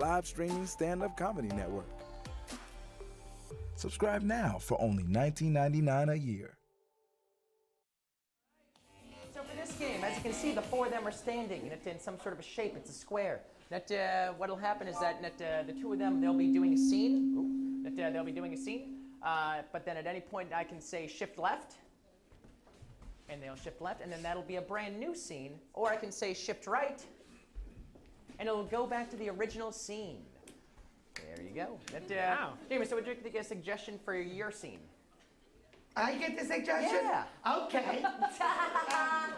live streaming stand-up comedy network. Subscribe now for only $19.99 a year. So for this game, as you can see, the four of them are standing in some sort of a shape. It's a square. What'll happen is that the two of them, they'll be doing a scene. They'll be doing a scene. But then at any point, I can say shift left. And they'll shift left, and then that'll be a brand new scene. Or I can say shift right, and it'll go back to the original scene. There you go. Wow. Jamie, so would you like a suggestion for your scene? I get the suggestion? Yeah. Okay.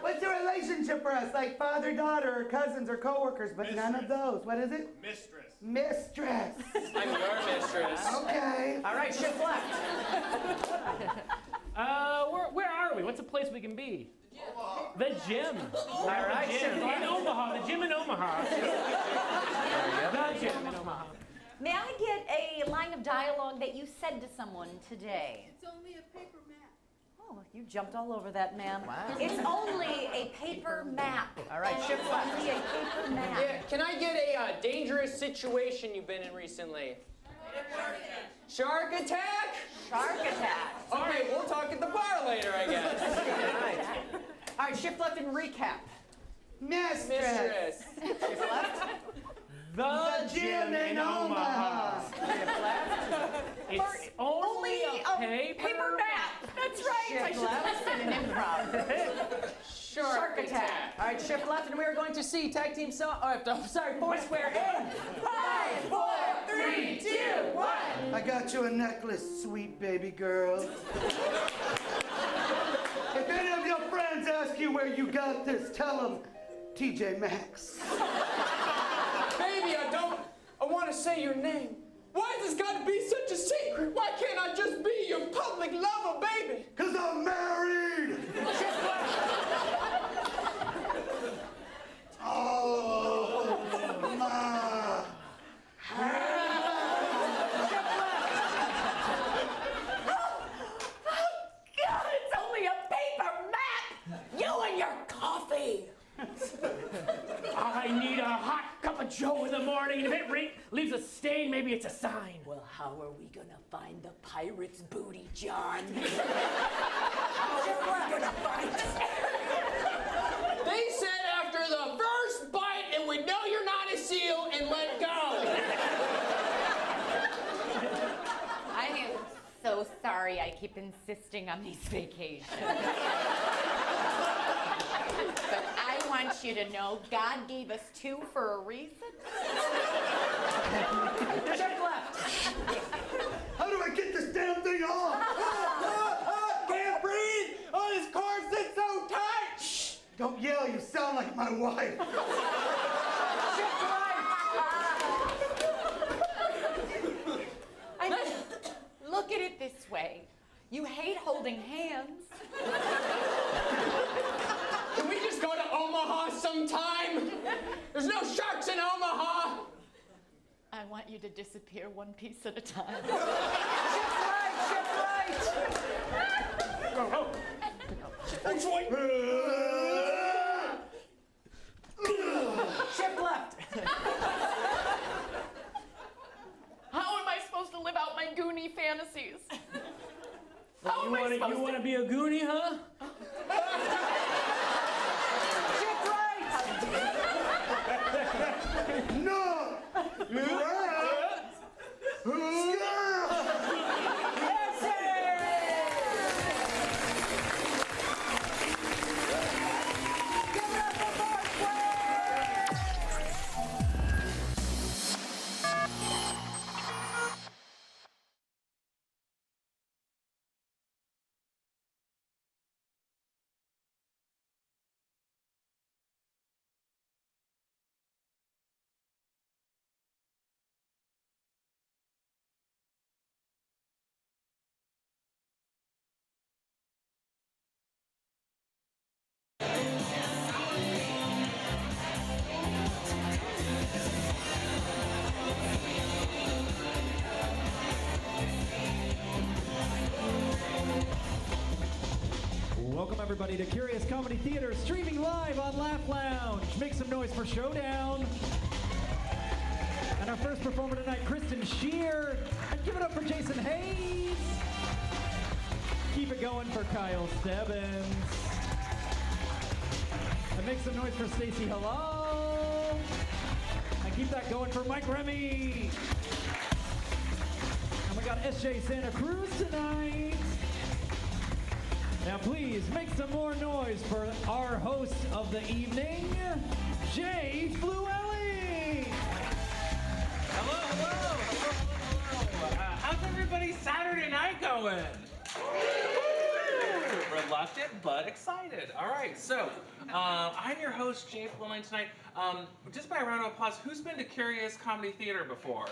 What's the relationship for us? Like father, daughter, or cousins, or coworkers, but none of those. What is it? Mistress. Mistress. I'm your mistress. Okay. All right, shift left. Where are we? What's a place we can be? The gym. All right, The gym in Omaha. The gym in Omaha. The gym in Omaha. May I get a line of dialogue that you said to someone today? It's only a paper map. Oh, you jumped all over that, man. Wow. It's only a paper map. All right, shift left. Only a paper map. Yeah, can I get a dangerous situation you've been in recently? Shark attack? Shark attack. Okay, we'll talk at the bar later, I guess. All right, shift left and recap. Mistress. Shift left. The gym in Omaha. Shift left. It's only a paper map. That's right. I Shift should left. listen in improv. Shark attack. All right, shift left, and we are going to see tag team Foursquare in 5, 4, 3, 2, 1. I got you a necklace, sweet baby girl. If any of your friends ask you where you got this, tell them TJ Maxx. Baby, I want to say your name. Why has this got to be such a secret? Why can't I just be your public lover, baby? 'Cause I'm married. Oh, my. God, it's only a paper map. You and your coffee. I need a hot cup of Joe in the morning, and if it leaves a stain, maybe it's a sign. Well, how are we gonna find the pirate's booty, John? They said after the first bite, and we know you're not a seal, and let go. I am so sorry I keep insisting on these vacations. But I want you to know God gave us two for a reason. Shift left. How do I get this damn thing off? Can't breathe. Oh, this cord sits so tight. Shh! Don't yell, you sound like my wife. Shift right. Look at it this way. You hate holding hands. Can we just go to Omaha sometime? There's no sharks in Omaha. I want you to disappear one piece at a time. Shift right. Oh. Shift left. How am I supposed to live out my Goonie fantasies? How am I supposed You want to be a Goonie, huh? Shift right. No! Welcome everybody to Curious Comedy Theater, streaming live on Laugh Lounge. Make some noise for Showdown. And our first performer tonight, Kristen Shear. And give it up for Jason Hayes. Keep it going for Kyle Stebbins. And make some noise for Stacy Hello. And keep that going for Mike Remy. And we got SJ Santa Cruz tonight. Now please make some more noise for our host of the evening, Jay Fluelli. Hello. How's everybody's Saturday night going? Reluctant but excited. All right, so I'm your host, Jay Fluelli, tonight. Just by a round of applause, who's been to Curious Comedy Theater before?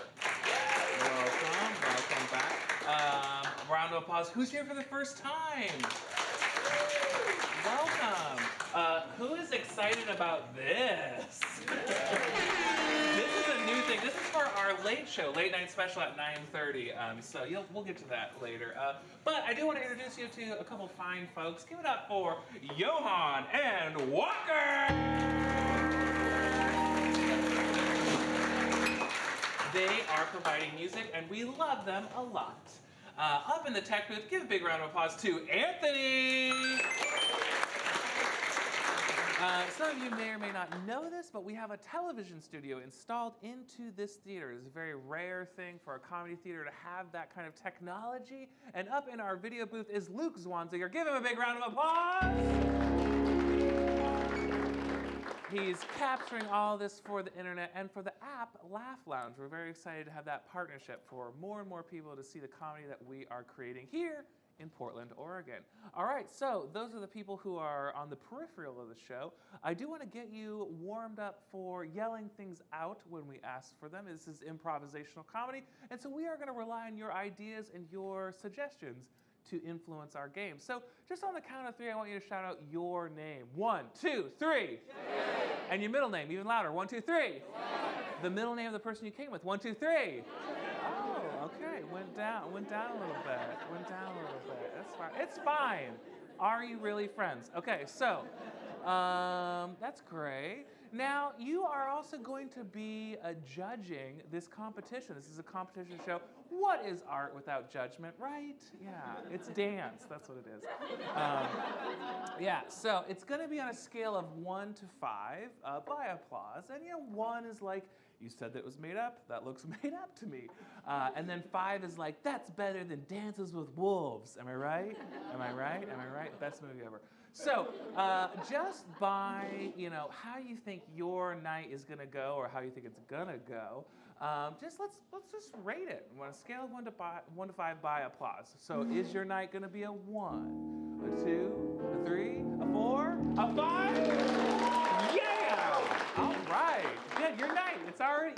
Welcome back. Round of applause, who's here for the first time? Welcome. Who is excited about this? This is a new thing. This is for our late show, late night special at 9:30. So we'll get to that later. But I do want to introduce you to a couple fine folks. Give it up for Johan and Walker. They are providing music, and we love them a lot. Up in the tech booth, give a big round of applause to Anthony. Some of you may or may not know this, but we have a television studio installed into this theater. It's a very rare thing for a comedy theater to have that kind of technology. And up in our video booth is Luke Zwanziger. Give him a big round of applause. He's capturing all this for the internet and for the app Laugh Lounge. We're very excited to have that partnership for more and more people to see the comedy that we are creating here in Portland, Oregon. All right, so those are the people who are on the peripheral of the show. I do want to get you warmed up for yelling things out when we ask for them. This is improvisational comedy, and so we are going to rely on your ideas and your suggestions to influence our game. So just on the count of 3, I want you to shout out your name. 1, 2, 3. And your middle name, even louder. 1, 2, 3. The middle name of the person you came with. 1, 2, 3. Oh, okay. Went down a little bit. That's fine. It's fine. Are you really friends? Okay, so that's great. Now, you are also going to be judging this competition. This is a competition show. What is art without judgment, right? Yeah, it's dance. That's what it is. Yeah, so it's going to be on a scale of 1 to 5 by applause. And, 1 is like, you said that it was made up. That looks made up to me. And then 5 is like, that's better than Dances with Wolves. Am I right? Am I right? Best movie ever. So just by, how you think your night is going to go or how you think it's going to go, let's just rate it on a scale of 1 to 5 by applause. So is your night going to be a 1, a 2, a 3, a 4, a 5? Yeah! All right. Good.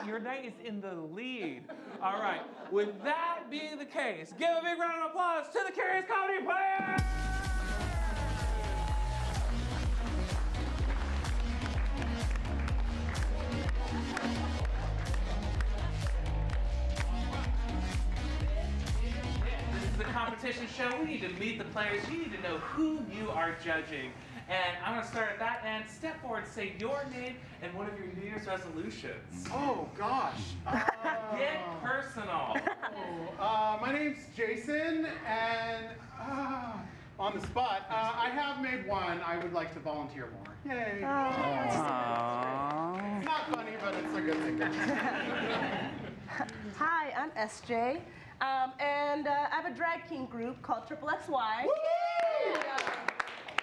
Your night is in the lead. All right. With that being the case, give a big round of applause to the Curious Comedy Players! The competition show. We need to meet the players. You need to know who you are judging. And I'm going to start at that end. Step forward, say your name and one of your New Year's resolutions. Oh, gosh. Get personal. My name's Jason, and on the spot, I have made one. I would like to volunteer more. Yay. It's not funny, but it's a good thing. Hi, I'm SJ. And I have a drag king group called Triple XY. And,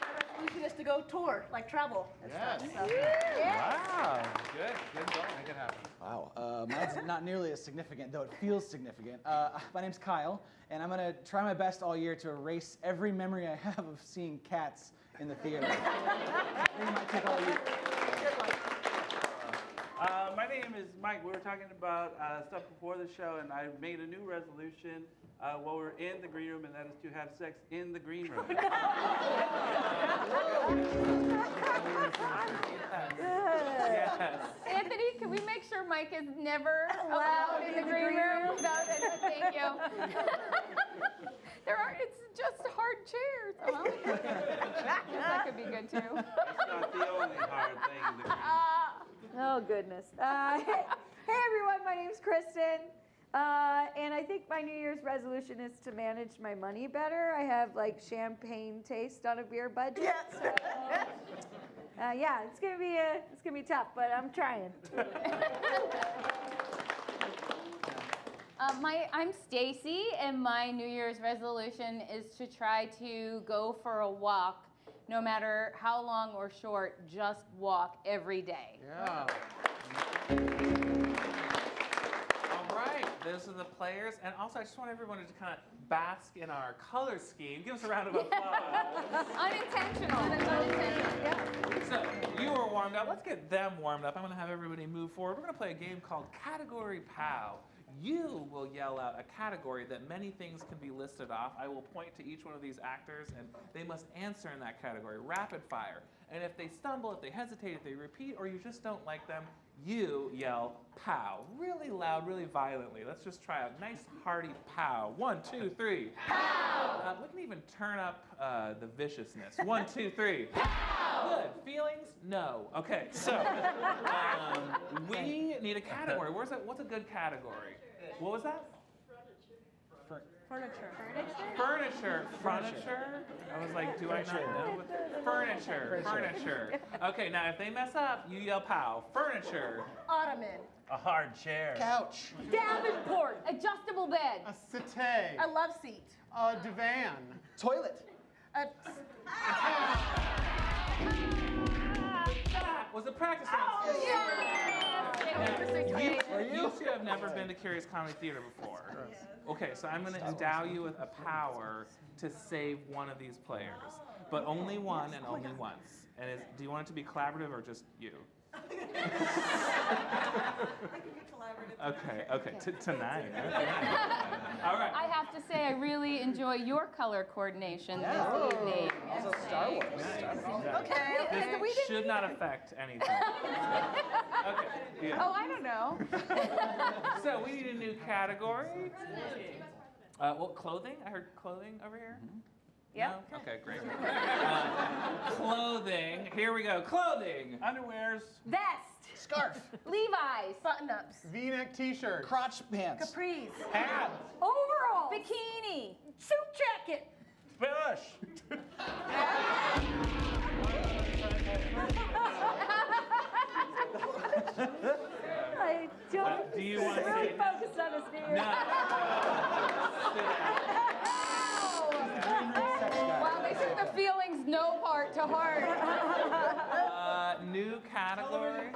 my resolution is to go tour, like travel and stuff. So, yeah. Wow. Good going. Make it happen. Wow. Mine's not nearly as significant, though it feels significant. My name's Kyle, and I'm going to try my best all year to erase every memory I have of seeing cats in the theater. It might take all year. My name is Mike. We were talking about stuff before the show, and I made a new resolution while we're in the green room, and that is to have sex in the green room. Yes. Anthony, can we make sure Mike is never allowed in the green room? No, thank you. It's just hard chairs. That could be good too. That's not the only hard thing in the green room. Oh, goodness. Hey everyone, my name's Kristen. And I think my New Year's resolution is to manage my money better. I have like champagne taste on a beer budget. Yes. So, yeah, it's gonna be tough, but I'm trying. I'm Stacy, and my New Year's resolution is to try to go for a walk, no matter how long or short, just walk every day. Yeah. All right, those are the players. And also, I just want everyone to kind of bask in our color scheme. Give us a round of applause. Unintentional. Yeah. So, you are warmed up. Let's get them warmed up. I'm going to have everybody move forward. We're going to play a game called Category Pow. You will yell out a category that many things can be listed off. I will point to each one of these actors, and they must answer in that category, rapid fire. And if they stumble, if they hesitate, if they repeat, or you just don't like them, you yell pow, really loud, really violently. Let's just try a nice hearty pow. 1, 2, 3. Pow! We can even turn up the viciousness. 1, 2, 3. Pow! Good. Feelings? No. Okay, so we need a category. What's a good category? What was that? Furniture. Furniture? I was like, do I not know? Furniture. Okay, now if they mess up, you yell pow. Furniture. Ottoman. A hard chair. Couch. Davenport. Adjustable bed. A settee. A love seat. A divan. Toilet. A That was a practice run. You two have never been to Curious Comedy Theater before. Okay, so I'm going to endow you with a power to save one of these players, but only one and only once. And do you want it to be collaborative or just you? Okay, tonight. Okay. All right. I have to say, I really enjoy your color coordination this evening. Also Star Wars. Okay. This should not affect anything. Okay. Yeah. Oh, I don't know. So we need a new category. Well, clothing? I heard clothing over here. Yep. No? Okay, great. Clothing. Here we go. Clothing. Underwears. Vest. Scarf. Levi's. button-ups. V-neck t-shirt. Crotch pants. Capris. Hats. Overall. Bikini. Suit jacket. Bush. I don't Do you want to really say focus on this New Year. no? Wow, they took the feelings no part to heart. New category.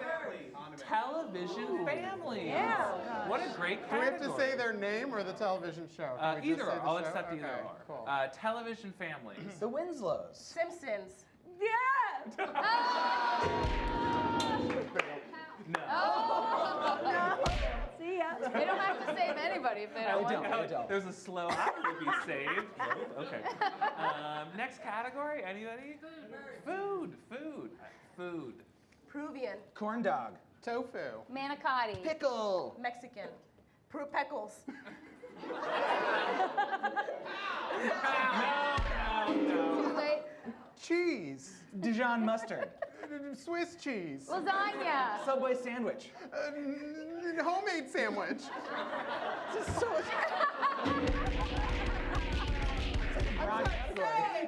Television family. Yeah. What a great Do we category. have to say their name or the television show? Can we just Either say or. the I'll show? accept either Okay, or. Cool. Television families. The Winslows. Simpsons. Yeah. No. Oh. See ya. They don't have to save anybody if they don't want to. There's a slow I would be saved. Okay. Next category. Anybody? Food. Peruvian. Corn dog. Tofu. Manicotti. Pickle. Mexican. Peckles. No. Too late. Cheese. Dijon mustard. Swiss cheese. Lasagna. Subway sandwich. Homemade sandwich. Just so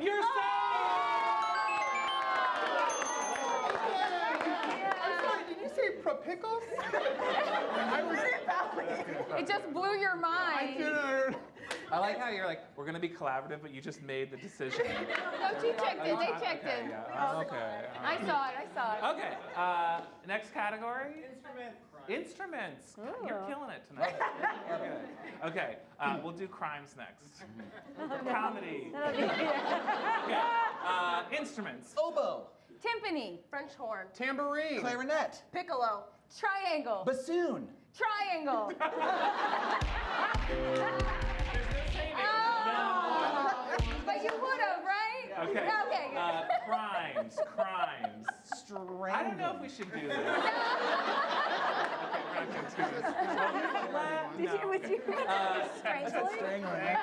You're I'm sorry, did you say pickles? I was It just blew your mind. I like how you're like, we're going to be collaborative, but you just made the decision. No, she checked it. They checked it. Yeah. Okay. I saw it. Okay. Next category. Instruments. You're killing it tonight. Okay. We'll do crimes next. Comedy. Okay. Instruments. Oboe. Timpani. French horn. Tambourine. Clarinet. Piccolo. Triangle. Bassoon. Triangle. But you would have, right? Okay. Okay. Crimes. I don't know if we should do this. Okay, we're not going to do this. With you? Strangling?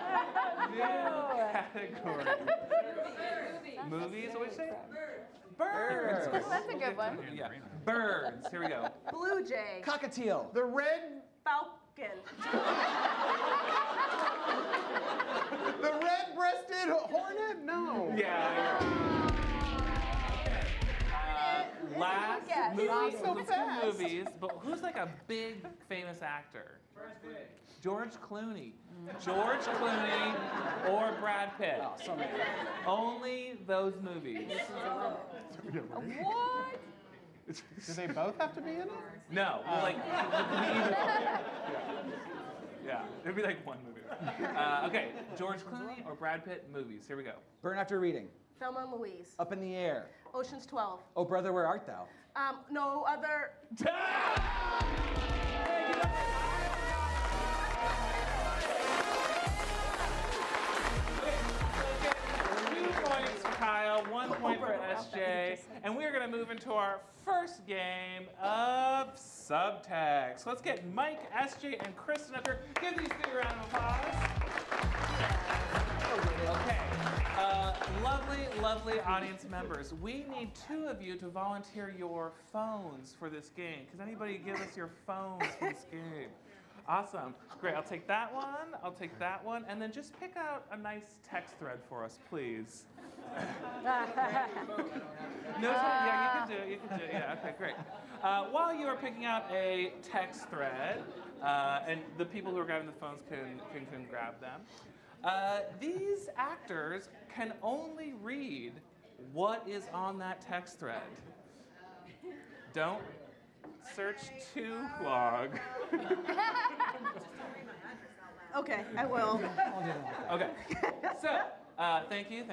Category. Movies, what did you say? Birds. That's a good one. Yeah. Birds. Here we go. Blue jay. Cockatiel. The red, Falcon. the red-breasted hornet? No. Yeah. Last Yes. movie, So let's fast. do movies, but who's like a big famous actor? George Clooney. George Clooney or Brad Pitt. Oh, so many. Only those movies. What? Do they both have to be in it? No, like yeah, it'd be like one movie. Okay, George Clooney or Brad Pitt movies. Here we go. Burn After Reading. Thelma and Louise. Up in the Air. Ocean's 12. Oh, brother, where art thou? No other. Points for Kyle, 1 point for SJ, and we are going to move into our first game of Subtag. So let's get Mike, SJ, and Kristen up here. Give these three a round of applause. Okay, lovely audience members. We need two of you to volunteer your phones for this game. Can anybody give us your phones for this game? Awesome. Great. I'll take that one. I'll take that one. And then just pick out a nice text thread for us, please. No, yeah, you can do it. You can do it. Yeah, okay, great. While you are picking out a text thread, and the people who are grabbing the phones can grab them, these actors can only read what is on that text thread. Don't search too long. Okay, I will. Okay. So, thank you.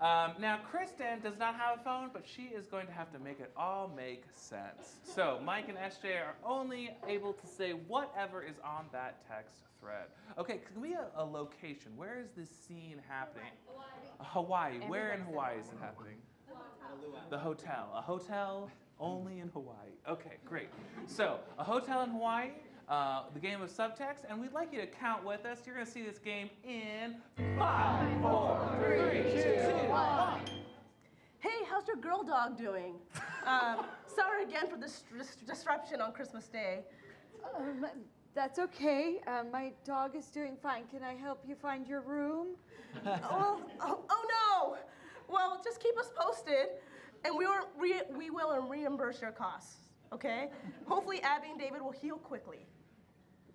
Now, Kristen does not have a phone, but she is going to have to make it all make sense. So, Mike and SJ are only able to say whatever is on that text thread. Okay, can we a location? Where is this scene happening? Hawaii. Where in Hawaii is it happening? The hotel. A hotel only in Hawaii. Okay, great. So, a hotel in Hawaii, the game of subtext, and we'd like you to count with us. You're going to see this game in 5, 4, 3, 2, 1. Hey, how's your girl dog doing? Sorry again for this disruption on Christmas Day. That's okay. My dog is doing fine. Can I help you find your room? Oh no! Well, just keep us posted, and we will reimburse your costs, okay? Hopefully Abby and David will heal quickly.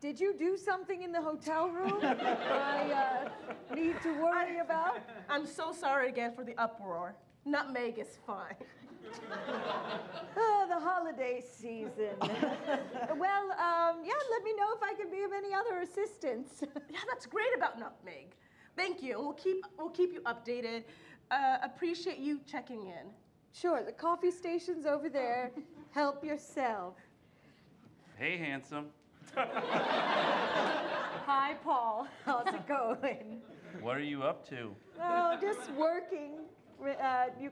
Did you do something in the hotel room I need to worry about? I'm so sorry again for the uproar. Nutmeg is fine. The holiday season. Well, yeah, let me know if I can be of any other assistance. Yeah, that's great about Nutmeg. Thank you. We'll keep you updated. Appreciate you checking in. Sure, the coffee station's over there. Help yourself. Hey, handsome. Hi, Paul. How's it going? What are you up to? Oh, just working. You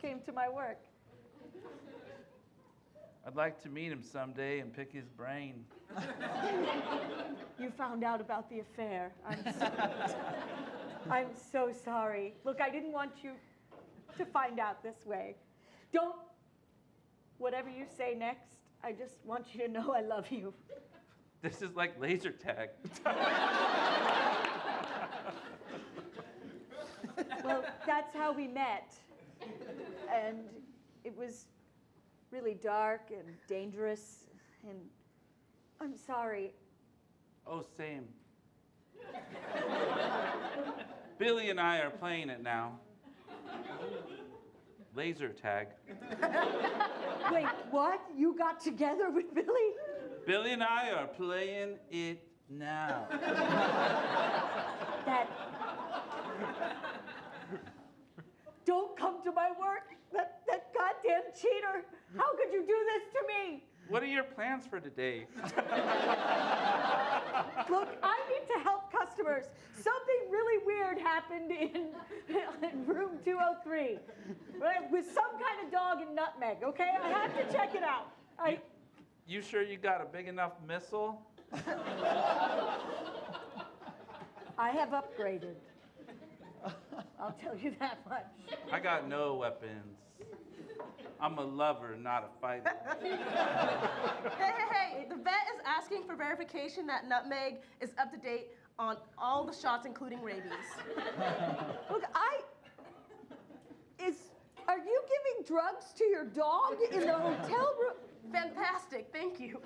came to my work. I'd like to meet him someday and pick his brain. You found out about the affair. I'm so sorry. Look, I didn't want you to find out this way. Don't, whatever you say next, I just want you to know I love you. This is like laser tag. Well, that's how we met. And it was really dark and dangerous, and I'm sorry. Oh, same. Billy and I are playing it now. Laser tag. Wait, what? You got together with Billy? Billy and I are playing it now. That... Don't come to my work, that goddamn cheater. How could you do this to me? What are your plans for today? Look, I need to help customers. Something really weird happened in room 203 with some kind of dog and nutmeg, okay? I have to check it out. You sure you got a big enough missile? I have upgraded. I'll tell you that much. I got no weapons. I'm a lover, not a fighter. Hey, the vet is asking for verification that Nutmeg is up to date on all the shots, including rabies. Look, are you giving drugs to your dog in the hotel room? Fantastic, thank you.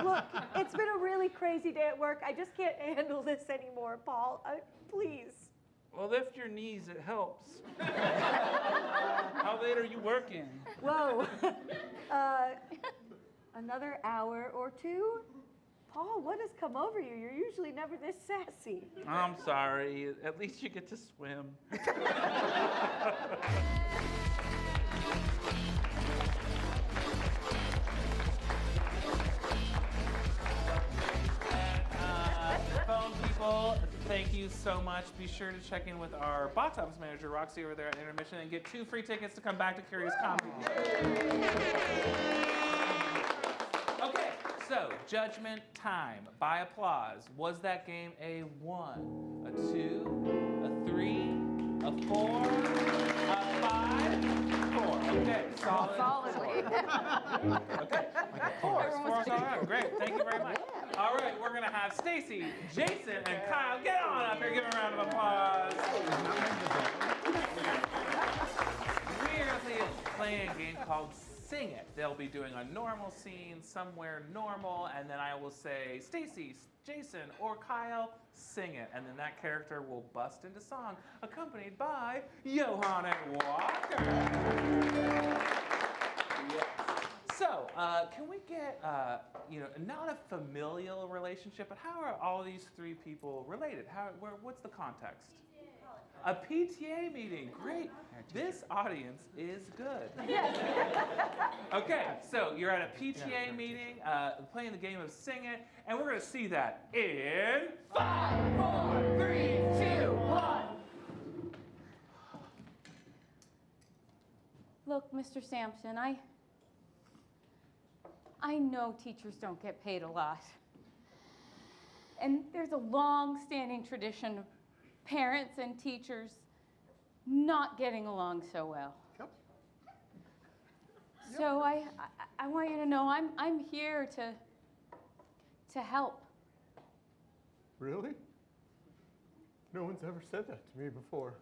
Look, it's been a really crazy day at work. I just can't handle this anymore, Paul. Please. Well, lift your knees, it helps. How late are you working? Whoa. Another hour or two? Paul, what has come over you? You're usually never this sassy. I'm sorry. At least you get to swim. Phone people, thank you so much. Be sure to check in with our box office manager, Roxy, over there at Intermission, and get 2 free tickets to come back to Curious Comedy. Okay, so judgment time by applause. Was that game a 1, a 2, a 3, a 4, a 5, 4? Okay, solid. Solidly. Okay, 4. Score's all right. Great, thank you very much. All right, we're gonna have Stacy, Jason, and Kyle get on up here. Give them a round of applause. We're playing a game called Sing It. They'll be doing a normal scene somewhere normal, and then I will say, Stacy, Jason, or Kyle, sing it. And then that character will bust into song, accompanied by Johan and Walker. Yes. So, can we get, not a familial relationship, but how are all these 3 people related? What's the context? A PTA meeting, great. This audience is good. Okay, so you're at a PTA meeting, playing the game of Sing It, and we're gonna see that in 5, 4, 3, 2, 1. Look, Mr. Sampson, I know teachers don't get paid a lot. And there's a long-standing tradition of parents and teachers not getting along so well. Yep. So I want you to know I'm here to help. Really? No one's ever said that to me before.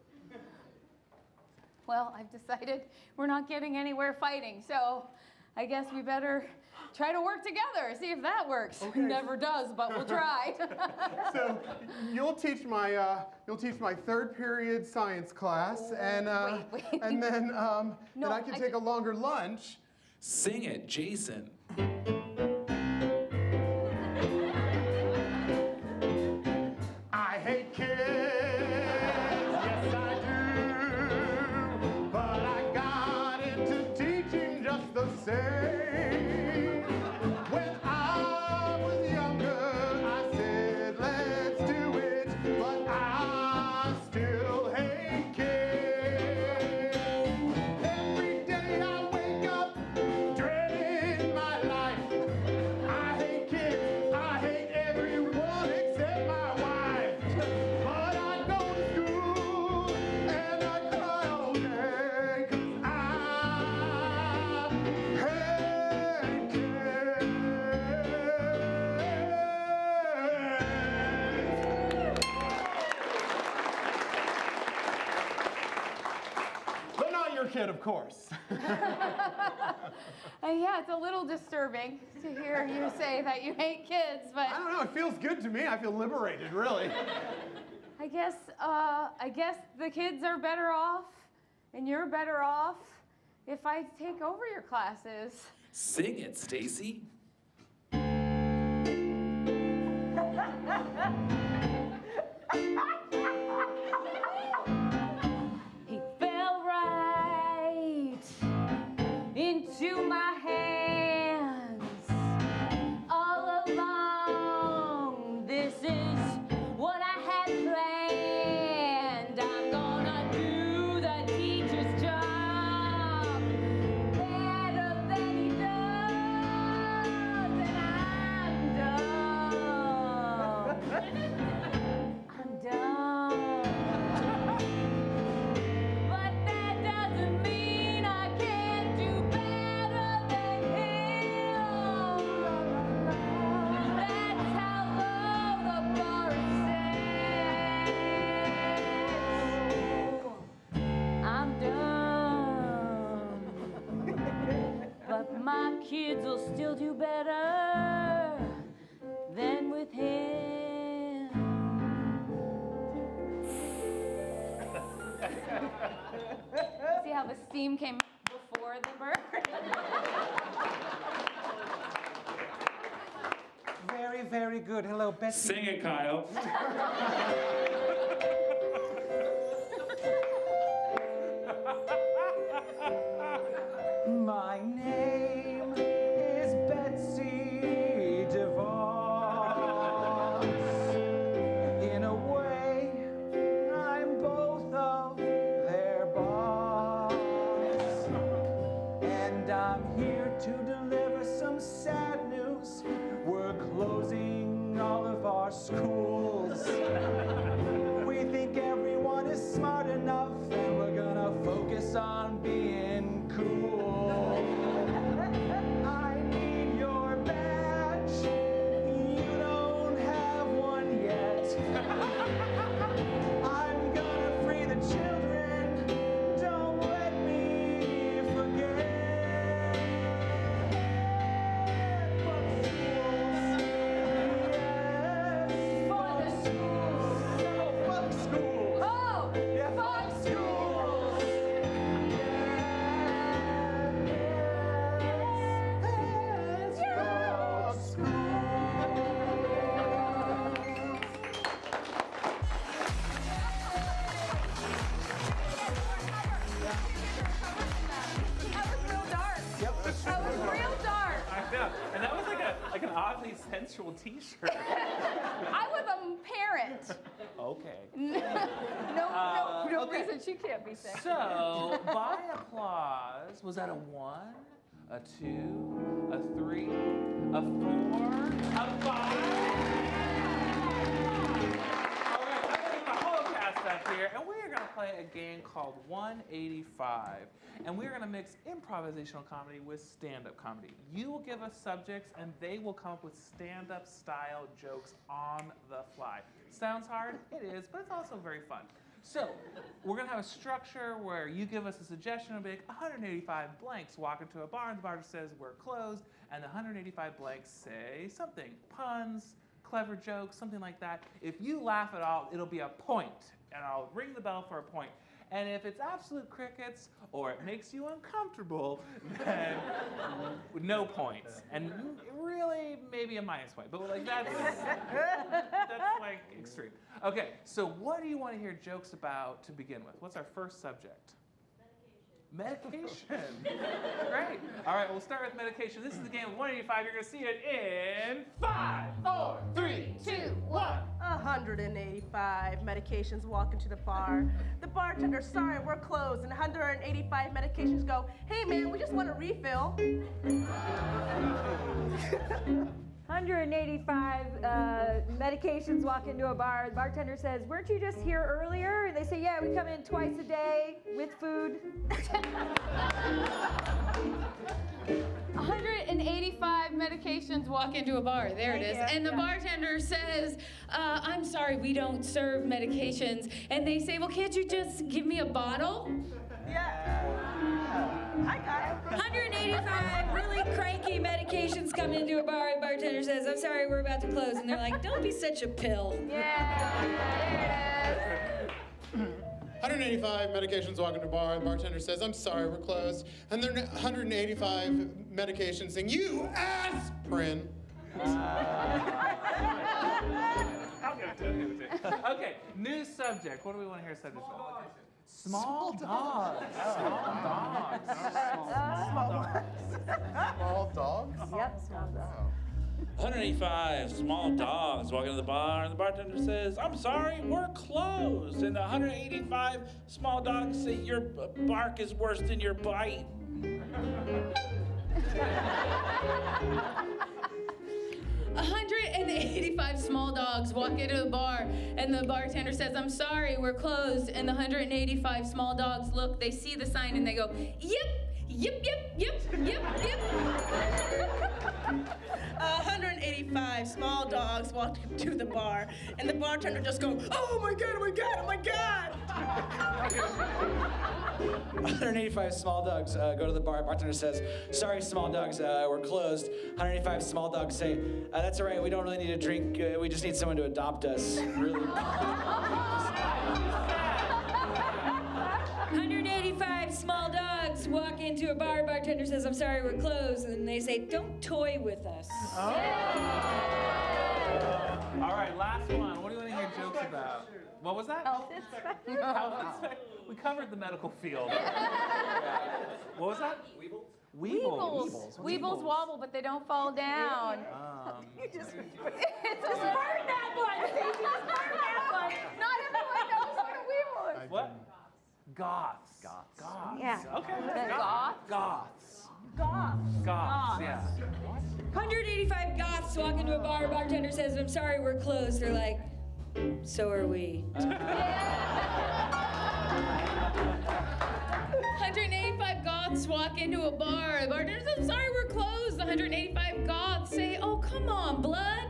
Well, I've decided we're not getting anywhere fighting, so I guess we better try to work together, see if that works. Okay. Never does, but we'll try. So you'll teach my 3rd period science class, and wait. and then I can take a longer lunch. Sing it, Jason. I hate kids, yes I do, but I got into teaching just the same. When I was younger, I said let's do it, but I still hate kids. Every day I wake up dreading my life. I hate kids, I hate everyone except my wife. But I go to school and I cry all day 'cause I hate kids. But not your kid, of course. Yeah, it's a little disturbing to hear you say that you hate kids, but I don't know, it feels good to me. I feel liberated, really. I guess the kids are better off, and you're better off if I take over your classes. Sing it, Stacy. He fell right into my hands all along. This is what I had planned. I'm gonna do the teacher's job better than he does. still do better than with him. See how the steam came before the burn? Very, very good. Hello, Betsy. Sing it, Kyle. My name is Betsy DeVos. In a way, I'm both of their boss. And I'm here to deliver some sad news. We're closing all of our schools. We think everyone is smart enough, and we're gonna focus on being cool. I need your badge. You don't have one yet. I'm gonna free the children. Don't let me forget. Fuck schools. Yes. Fuck schools. Oh! Yeah, fuck schools. And that was like an oddly sensual T-shirt. I was a parent. Okay. No okay. reason she can't be sexy. So, by applause, was that a 1, a 2, a 3, a 4, a 5? All right, I'm going to get the whole cast up here, and we are going to play a game called 185. And we're going to mix improvisational comedy with stand-up comedy. You will give us subjects, and they will come up with stand-up style jokes on the fly. Sounds hard? It is, but it's also very fun. So, we're going to have a structure where you give us a suggestion of like 185 blanks walk into a bar, and the bartender says we're closed, and the 185 blanks say something. Puns, clever jokes, something like that. If you laugh at all, it'll be a point, and I'll ring the bell for a point. And if it's absolute crickets or it makes you uncomfortable, then no points. And really, maybe a minus point. But like that's like extreme. Okay, so what do you want to hear jokes about to begin with? What's our first subject? Medication. Great. All right, we'll start with medication. This is the game of 185. You're going to see it in 5, 4, 3, 2, 1. 185 medications walk into the bar. The bartender, sorry, we're closed. And 185 medications go, hey man, we just want a refill. 185 medications walk into a bar. The bartender says, weren't you just here earlier? And they say, yeah, we come in twice a day with food. 185 medications walk into a bar. There it is. And the bartender says, I'm sorry, we don't serve medications. And they say, well, can't you just give me a bottle? Yeah. I got it. 185 really cranky medications come into a bar. The bartender says, I'm sorry, we're about to close. And they're like, don't be such a pill. Yeah, there it is. 185 medications walk into a bar. The bartender says, I'm sorry, we're closed. And there are 185 medications saying, you aspirin. Okay, new subject. What do we want to hear subject about? Small dogs. Small dogs. Small dogs? Yep, small dogs. 185 small dogs walk into the bar, and the bartender says, I'm sorry, we're closed. And the 185 small dogs say, your bark is worse than your bite. 185 small dogs walk into the bar, and the bartender says, I'm sorry, we're closed. And the 185 small dogs look, they see the sign, and they go, yep, Yep. 185 small dogs walked to the bar, and the bartender just goes, oh my God. 185 small dogs go to the bar. Bartender says, sorry, small dogs, we're closed. 185 small dogs say, that's all right, we don't really need a drink. We just need someone to adopt us. Really. 185 small dogs walk into a bar. Bartender says, I'm sorry, we're closed. And they say, don't toy with us. All right, last one. What do you want to hear jokes about? What was that? Health inspector. Health inspector. We covered the medical field. What was that? Weebles wobble, but they don't fall down. It's a burn that one. Stacey, just burn that one. Not everyone knows what a weeble is. What? Goths. Yeah. Okay. Goths? Goths, yeah. 185 goths walk into a bar. Bartender says, I'm sorry, we're closed. They're like, so are we. 185 goths walk into a bar. The bartender says, I'm sorry, we're closed. The 185 goths say, oh, come on, blood.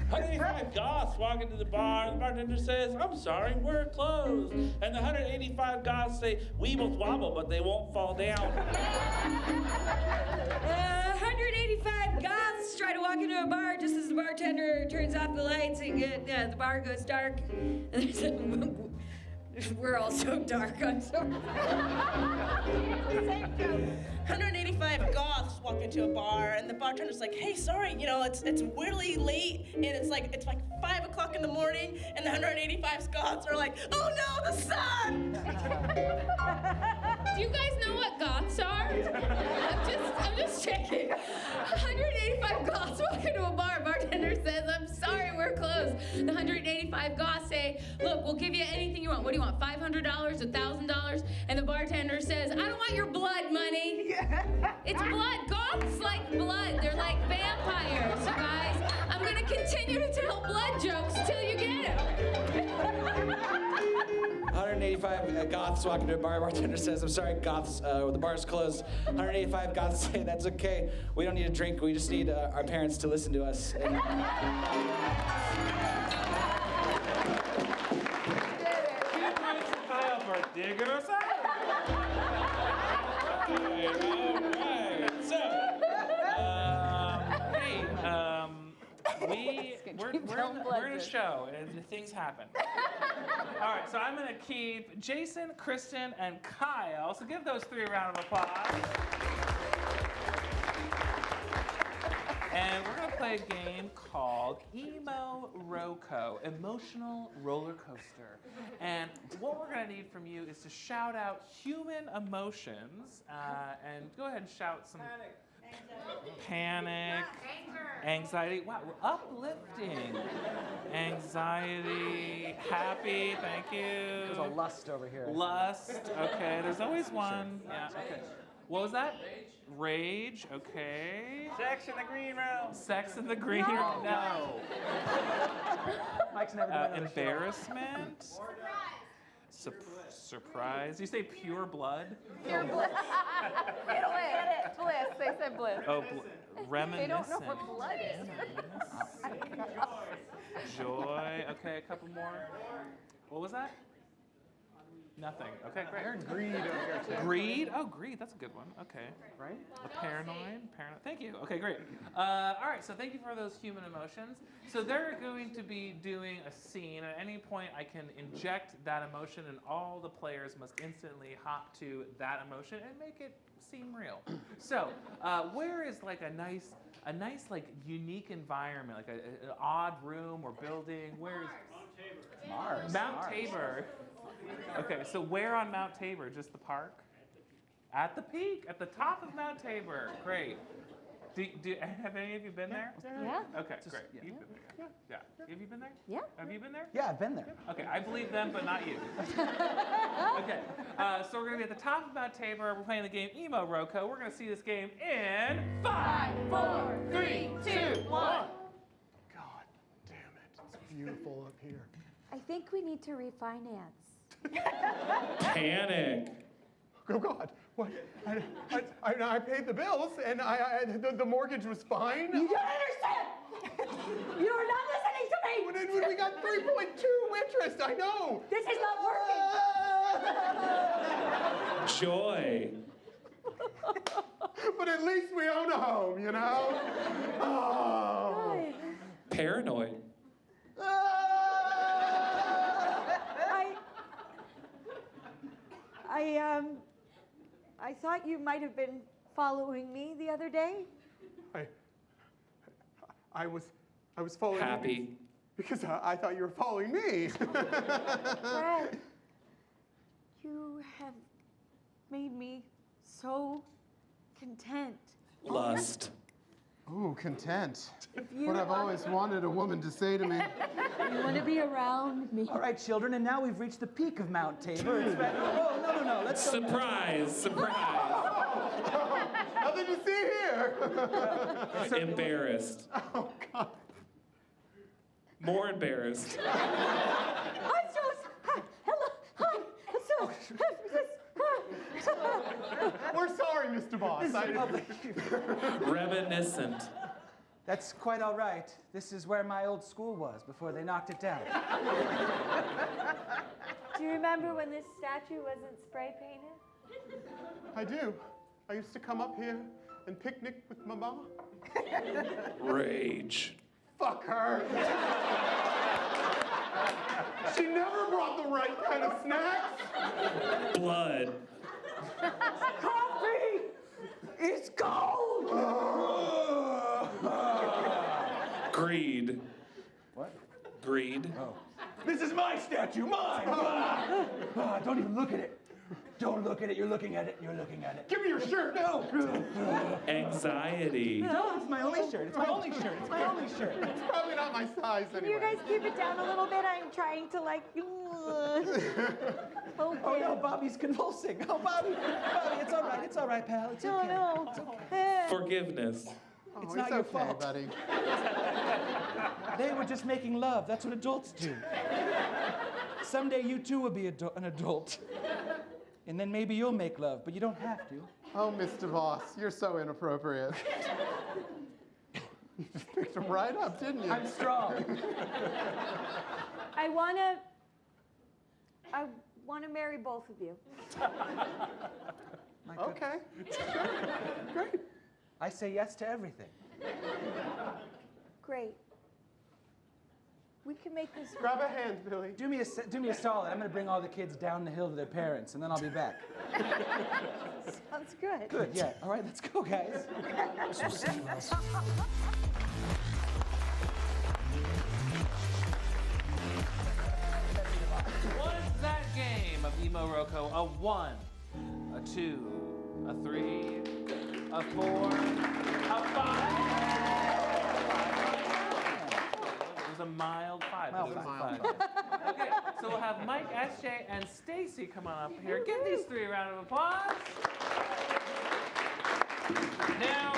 185 goths walk into the bar, and the bartender says, I'm sorry, we're closed. And the 185 goths say, we will wobble, but they won't fall down. 185 goths try to walk into a bar just as the bartender turns off the lights and the bar goes dark. We're all so dark, I'm sorry. 185 goths walk into a bar, and the bartender's like, hey, sorry, it's really late, and it's like 5 o'clock in the morning, and the 185 goths are like, oh no, the sun! Do you guys know what goths are? I'm just checking. 185 goths walk into a bar. Bartender says, I'm sorry, we're closed. The 185 goths say, look, we'll give you anything you want. What do you want, $500, $1,000? And the bartender says, I don't want your blood money. It's blood. Goths like blood. They're like vampires, you guys. I'm going to continue to tell blood jokes till you get it. 185 goths walk into a bar. Bartender says, I'm sorry, goths, the bar's closed. 185 goths say, that's okay. We don't need a drink. We just need our parents to listen to us. And... Dig us out. So, we're in a show, and things happen. All right, so I'm going to keep Jason, Kristen, and Kyle. So give those three a round of applause. And we're going to play a game called Emo-Roco, Emotional Roller Coaster. And what we're going to need from you is to shout out human emotions. And go ahead and shout some... Panic. Anxiety. Wow, we're uplifting. Anxiety. Happy. Thank you. There's a lust over here. Lust. Okay, there's always one. Yeah, okay. What was that? Rage. Okay. Sex in the green room. Sex in the green room. No. Mike's never done that. Embarrassment. Surprise. You say pure blood? Pure bliss. Bliss. They said bliss. Oh, reminiscent. They don't know what blood is. Joy. Okay, a couple more. What was that? Nothing. Okay, great. I heard greed over here too. Greed? Oh, greed. That's a good one. Okay. Right? Paranoid. Thank you. Okay, great. All right, so thank you for those human emotions. So they're going to be doing a scene. At any point, I can inject that emotion, and all the players must instantly hop to that emotion and make it seem real. So, where is like a nice like unique environment, like an odd room or building? Where's Mars. Mount Tabor. Okay, so where on Mount Tabor? Just the park? At the peak, at the top of Mount Tabor. Great. Have any of you been there? Yeah. Okay, great. You've been there. Yeah. Have you been there? Yeah. Have you been there? Yeah, I've been there. Okay, I believe them, but not you. Okay, so we're gonna be at the top of Mount Tabor. We're playing the game Emo-Roco. We're gonna see this game in 5, 4, 3, 2, 1. God damn it. It's beautiful up here. I think we need to refinance. Panic. Oh God! What? I paid the bills, and the mortgage was fine. You don't understand! You are not listening to me! When we got 3.2 interest, I know! This is not working! Joy. But at least we own a home, you know? Oh. Paranoid. I thought you might have been following me the other day. I was following Happy. you because I thought you were following me. Brad, you have made me so content. Lust. Ooh, content. you- What I've always wanted a woman to say to me. You want to be around me. All right, children, and now we've reached the peak of Mount Tabor. It's back. Oh, no, let's go. Surprise. Nothing to see here. Embarrassed. Oh, God. More embarrassed. I'm so hello, hi. We're sorry, Mr. Boss. Reminiscent. That's quite all right. This is where my old school was before they knocked it down. Do you remember when this statue wasn't spray painted? I do. I used to come up here and picnic with my mom. Rage. Fuck her. She never brought the right kind of snacks. Blood. Coffee! It's cold! Greed. What? Greed. Oh. This is my statue, mine! Don't even look at it. Don't look at it, you're looking at it, you're looking at it. Give me your shirt. No! Anxiety. No, it's my only shirt. It's my only shirt. It's my only shirt. It's probably not my size Can anyway. you guys keep it down a little bit? I'm trying to like. Oh no, Bobby's convulsing. Oh, Bobby, it's all right. It's all right, pal. It's okay. No. It's okay. Forgiveness. Oh, It's not your okay, fault. buddy. They were just making love. That's what adults do. Someday you too will be an adult. And then maybe you'll make love, but you don't have to. Oh, Mr. Voss, you're so inappropriate. You just picked him right up, didn't you? I'm strong. I wanna marry both of you. Okay. Sure. Great. I say yes to everything. Great. We can make this. Grab a hand, Billy. Do me a solid. I'm gonna bring all the kids down the hill to their parents, and then I'll be back. Sounds good. Good, yeah. All right, let's go, guys. What is that game of Emo Roko? A 1, a 2, a 3, a 4, a 5. It was a mild 5. Mild It was a five. 5. Okay, so we'll have Mike, SJ, and Stacy come on up here. Give these three a round of applause. Now,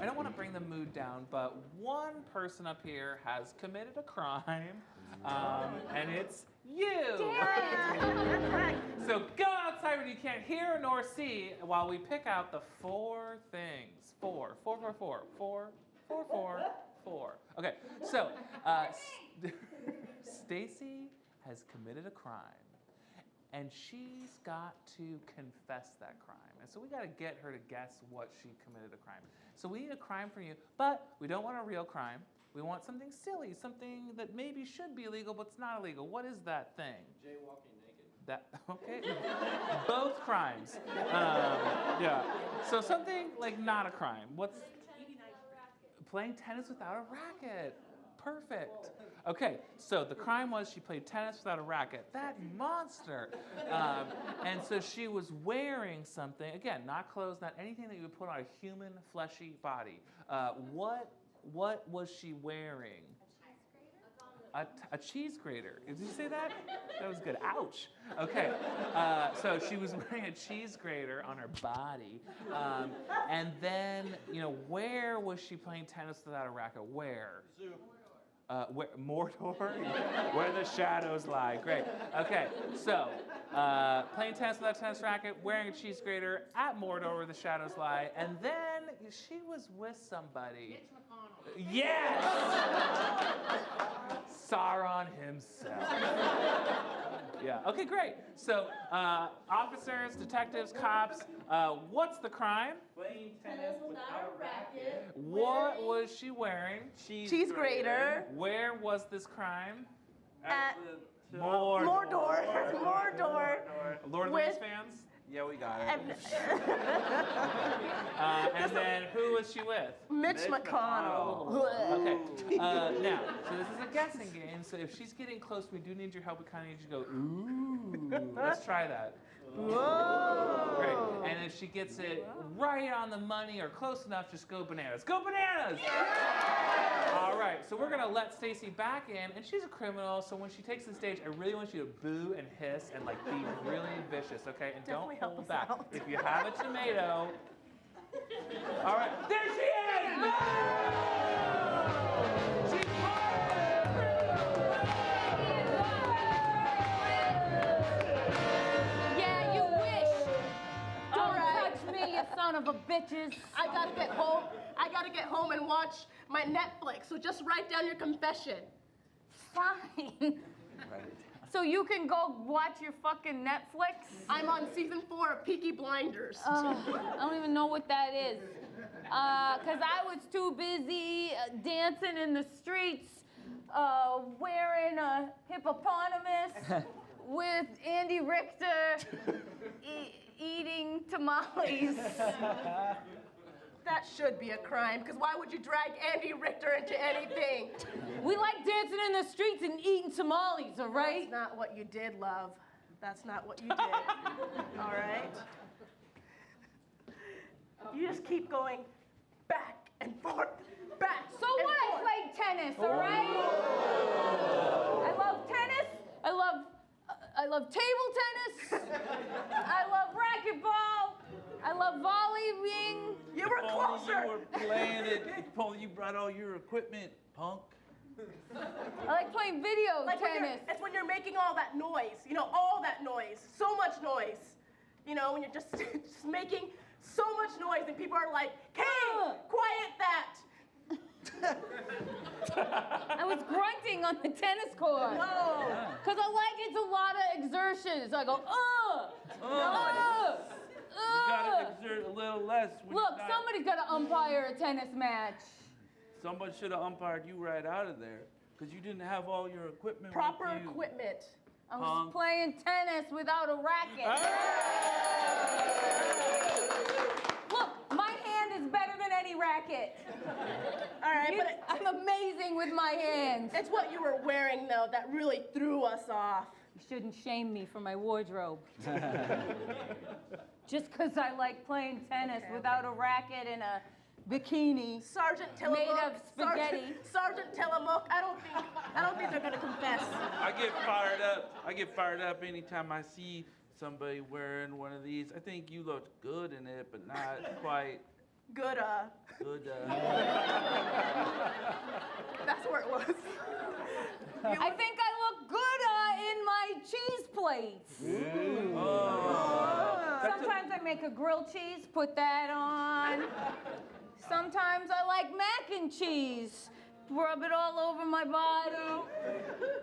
I don't want to bring the mood down, but one person up here has committed a crime, and it's you. So go outside when you can't hear nor see while we pick out the 4 things. 4. Okay, so Stacy has committed a crime, and she's got to confess that crime. And so we got to get her to guess what she committed a crime. So we need a crime from you, but we don't want a real crime. We want something silly, something that maybe should be illegal, but it's not illegal. What is that thing? Jaywalking naked. That, okay. Both crimes. Yeah. So something like not a crime. What's playing tennis without a racket? Perfect. Okay, so the crime was she played tennis without a racket. That monster. And so she was wearing something, again, not clothes, not anything that you would put on a human fleshy body. What was she wearing? A cheese grater. Did you say that? That was good. Ouch. Okay. So she was wearing a cheese grater on her body. And then, where was she playing tennis without a racket? Where? Zoo. Mordor? Where the shadows lie. Great. Okay, so playing tennis without a tennis racket, wearing a cheese grater at Mordor where the shadows lie, and then she was with somebody. Yes! Sauron himself. Yeah, okay, great. So, officers, detectives, cops, what's the crime? Playing tennis without a racket. What was she wearing? Cheese grater. Where was this crime? At Mordor. Mordor. Lord of the Rings fans? Yeah, we got it. And then who was she with? Mitch McConnell. Okay. Now, so this is a guessing game. So if she's getting close, we do need your help. We kind of need you to go, ooh. Let's try that. Whoa. Great. And if she gets it right on the money or close enough, just go bananas. Go bananas! All right, so we're gonna let Stacy back in, and she's a criminal, so when she takes the stage, I really want you to boo and hiss and like be really vicious, okay? And don't hold back. If you have a tomato, all right, there she is! No! She's Yeah, you wish. Don't touch me, you son of a bitches. I gotta get home and watch my Netflix, so just write down your confession. Fine. So you can go watch your fucking Netflix? I'm on season 4 of Peaky Blinders. I don't even know what that is. Because I was too busy dancing in the streets, wearing a hippopotamus with Andy Richter, eating tamales. That should be a crime, because why would you drag Andy Richter into anything? We like dancing in the streets and eating tamales, all right? That's not what you did, love. That's not what you did. All right? You just keep going back and forth, back. So what? I played tennis, all right? I love tennis. I love table tennis. I love racquetball. I love volleying. You were closer. You were playing it. You brought all your equipment, punk. I like playing video tennis. It's when you're making all that noise. You know, all that noise. So much noise. You know, when you're just making so much noise and people are like, hey, quiet that. I was grunting on the tennis court. No. Because I like it's a lot of exertion. So I go, You gotta exert a little less. Look, somebody's got to umpire a tennis match. Somebody should have umpired you right out of there, because you didn't have all your equipment. Proper with you. equipment. I was playing tennis without a racket. Look, my hand is better than any racket. All right, but I'm amazing with my hands. It's what you were wearing, though, that really threw us off. You shouldn't shame me for my wardrobe. Just because I like playing tennis without a racket and a bikini Sergeant Tillamook, made of spaghetti. Sergeant Tillamook, I don't think they're gonna confess. I get fired up anytime I see somebody wearing one of these. I think you looked good in it, but not quite. Good. That's where it was. I think I look good in my cheese plates. Sometimes I make a grilled cheese, put that on. Sometimes I like mac and cheese, rub it all over my body.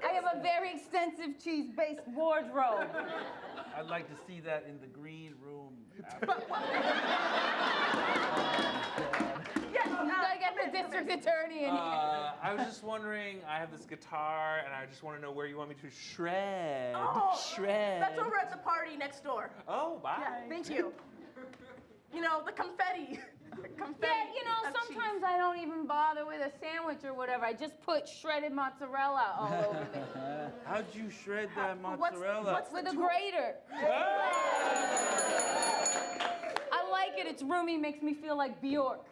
I have a very extensive cheese-based wardrobe. I'd like to see that in the green room. You gotta get the district attorney in here. I was just wondering, I have this guitar, and I just want to know where you want me to shred. Shred. That's over at the party next door. Oh, bye. Yeah, thank you. You know, the confetti. Yeah, you know, sometimes I don't even bother with a sandwich or whatever. I just put shredded mozzarella all over me. How'd you shred that mozzarella? With a grater. I like it. It's roomy. Makes me feel like Bjork.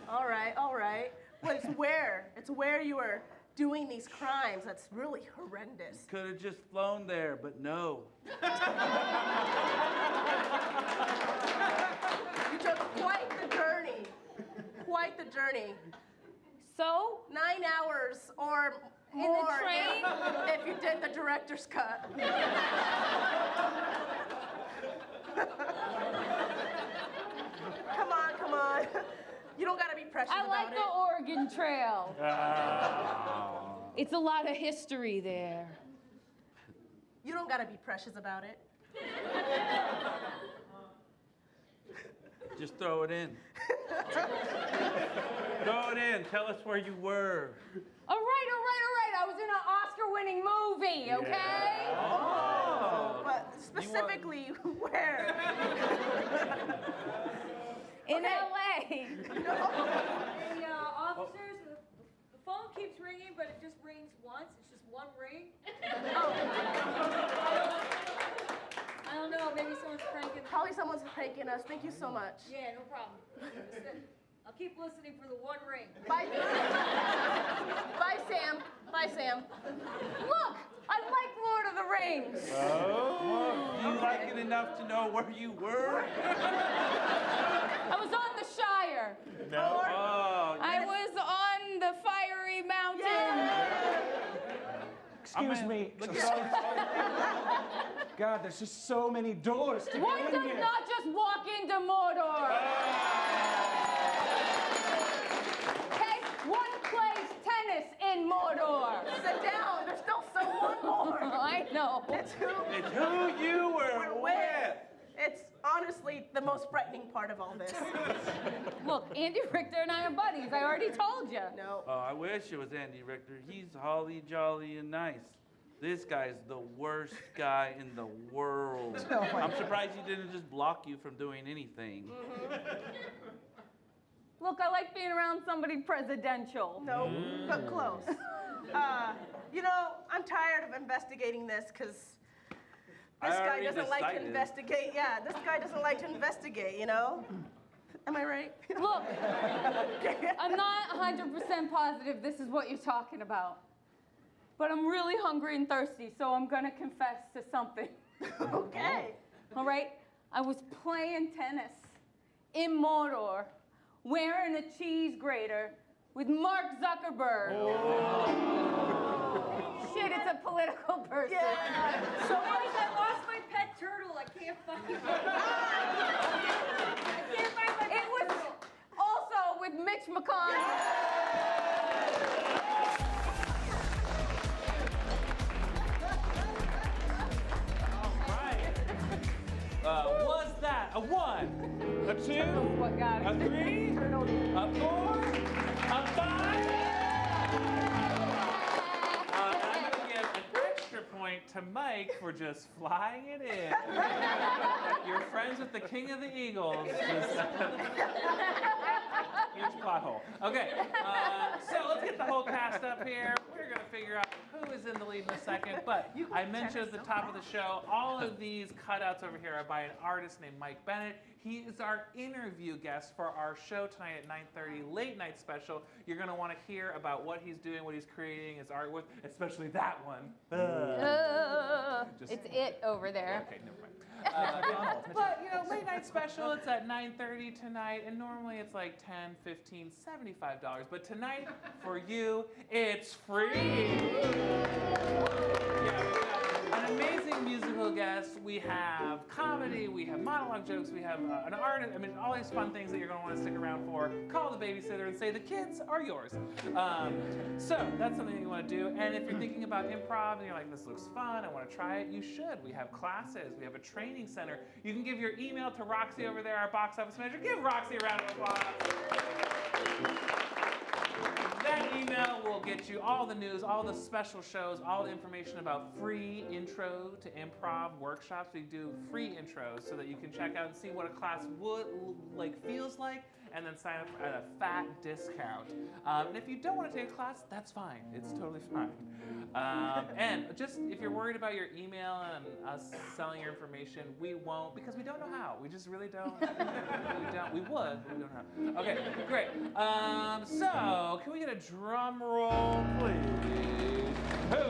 All right. But it's where you were doing these crimes that's really horrendous. Could have just flown there, but no. You took quite the journey. So? 9 hours or In the more train? if you did the director's cut. Come on. You don't gotta be precious I like about the Oregon Trail. It's a lot of history there. You don't gotta be precious about it. Just throw it in. Throw it in. Tell us where you were. All right. I was in an Oscar-winning movie, okay? Oh, but specifically where? In LA. Hey, officers, the phone keeps ringing, but it just rings once. It's just one ring. I don't know, maybe someone's pranking. Probably someone's pranking us. Thank you so much. Yeah, no problem. I'll keep listening for the one ring. Bye. Bye, Sam. Look, I like Lord of the Rings. Oh, you like it enough to know where you were? I was on the Shire. No. Oh, I was on the fiery mountain. Excuse me. God, there's just so many doors to One get in does here. not just walk into Mordor. Okay, one plays tennis in Mordor. Sit down. There's still one more. I know. It's who you were with. It's honestly the most frightening part of all this. Look, Andy Richter and I are buddies. I already told you. No. Oh, I wish it was Andy Richter. He's holly jolly and nice. This guy's the worst guy in the world. Oh my I'm surprised he didn't just block you from doing anything. Look, I like being around somebody presidential. No, but close. I'm tired of investigating this because this guy already doesn't like to decided. investigate. Yeah, this guy doesn't like to investigate, you know? Am I right? Look, I'm not 100% positive this is what you're talking about. But I'm really hungry and thirsty, so I'm gonna confess to something. Okay. All right? I was playing tennis in Mordor, wearing a cheese grater with Mark Zuckerberg. Shit, it's a political person. Yeah. So guys, I lost my pet turtle. I can't find it. It was also with Mitch McConnell. Was that a 1, a 2, What got it? a 3, a 4, a 5? I'm going to give an extra point to Mike for just flying it in. You're friends with the King of the Eagles. Huge plot hole. Okay, so let's get the whole cast up here. We're going to figure out who is in the lead in a second, but I mentioned at the top of the show, all of these cutouts over here are by an artist named Mike Bennett. He is our interview guest for our show tonight at 9:30, late night special. You're going to want to hear about what he's doing, what he's creating, his artwork, especially that one. It's it over there. Okay, never mind. But, late night special, it's at 9:30 tonight, and normally it's like $10, $15, $75. But tonight, for you, it's free. Yeah, we've got an amazing musical guest. We have comedy, we have monologue jokes, we have an artist. I mean, all these fun things that you're going to want to stick around for. Call the babysitter and say, the kids are yours. So that's something that you want to do. And if you're thinking about improv and you're like, this looks fun, I want to try it, you should. We have classes, we have a training center. You can give your email to Roxy over there, our box office manager. Give Roxy a round of applause. That email will get you all the news, all the special shows, all the information about free intro to improv workshops. We do free intros so that you can check out and see what a class feels like, and then sign up at a fat discount. And if you don't want to take a class, that's fine. It's totally fine. And just if you're worried about your email and us selling your information, we won't, because we don't know how. We just really don't. We would, but we don't know how. Okay, great. So can we get a drum roll, please? Who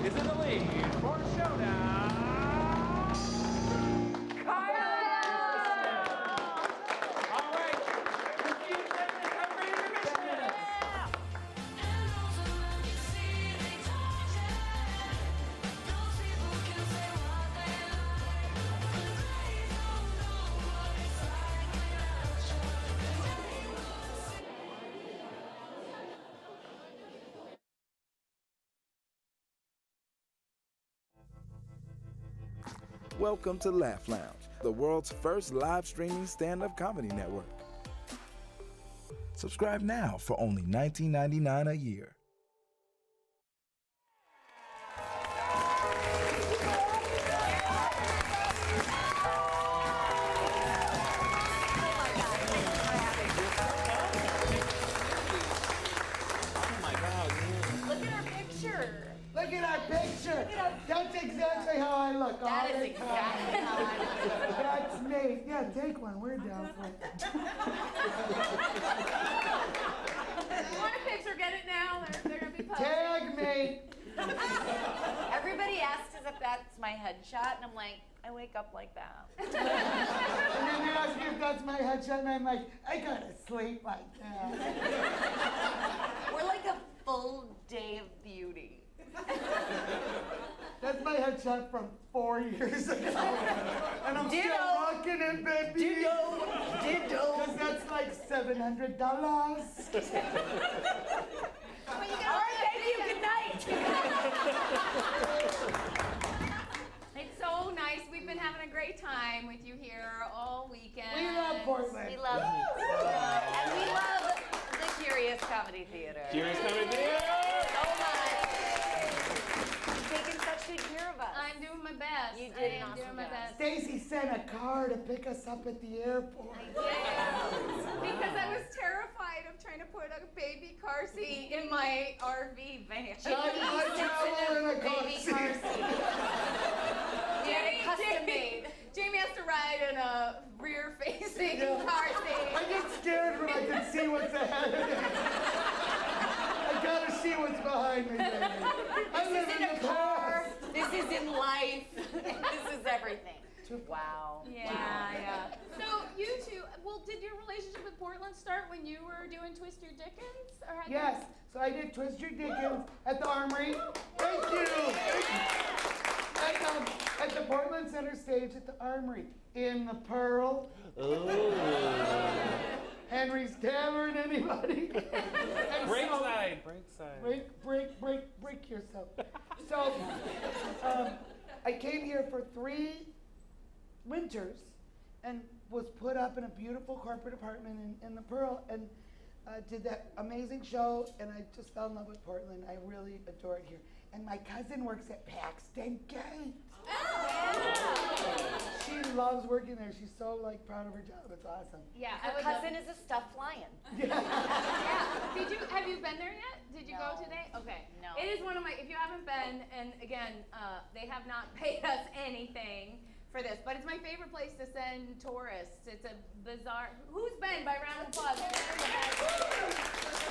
is in the lead for Showdown? Welcome to Laugh Lounge, the world's first live streaming stand-up comedy network. Subscribe now for only $19.99 a year. Look at our picture. That's exactly how I look. That is exactly how I look. That's me. Yeah, take one. We're down for it. You want a picture? Get it now. They're gonna be posted. Tag me. Everybody asks us if that's my headshot, and I'm like, I wake up like that. And then they ask me if that's my headshot, and I'm like, I gotta sleep like that. We're like a full day of beauty. That's my headshot from 4 years ago. And I'm still rocking it, baby. Ditto. Because that's like $700. All right, thank you. Good night. It's so nice. We've been having a great time with you here all weekend. We love Portland. We love you. And we love the Curious Comedy Theater. Curious Comedy Theater! So much. You've taken such good care of us. I'm doing my best. You did an I'm awesome doing my job. best. Stacy sent a car to pick us up at the airport. Because I was terrified of trying to put a baby car seat in my RV van. I travel in a car seat. Jamie has to ride in a rear-facing car seat. I get scared when I can see what's ahead of me. I gotta see what's behind me, baby. I live in the car. This is in life. This is everything. Wow. Yeah. So you two, well, did your relationship with Portland start when you were doing Twist Your Dickens? Or had Yes. So I did Twist Your Dickens at the Armory. Thank you. At the Portland Center stage at the Armory. In the Pearl. Henry's Tavern, anybody? Breakside. Break yourself. So, I came here for 3 winters and was put up in a beautiful corporate apartment in the Pearl and did that amazing show, and I just fell in love with Portland. I really adore it here. And my cousin works at Paxton Gate. She loves working there. She's so proud of her job. It's awesome. Yeah, Her cousin is a stuffed lion. Yeah. Have you been there yet? Did you go today? Okay. No. It is one of my, if you haven't been, and again, they have not paid us anything for this, but it's my favorite place to send tourists. It's a bizarre, who's been by round of applause?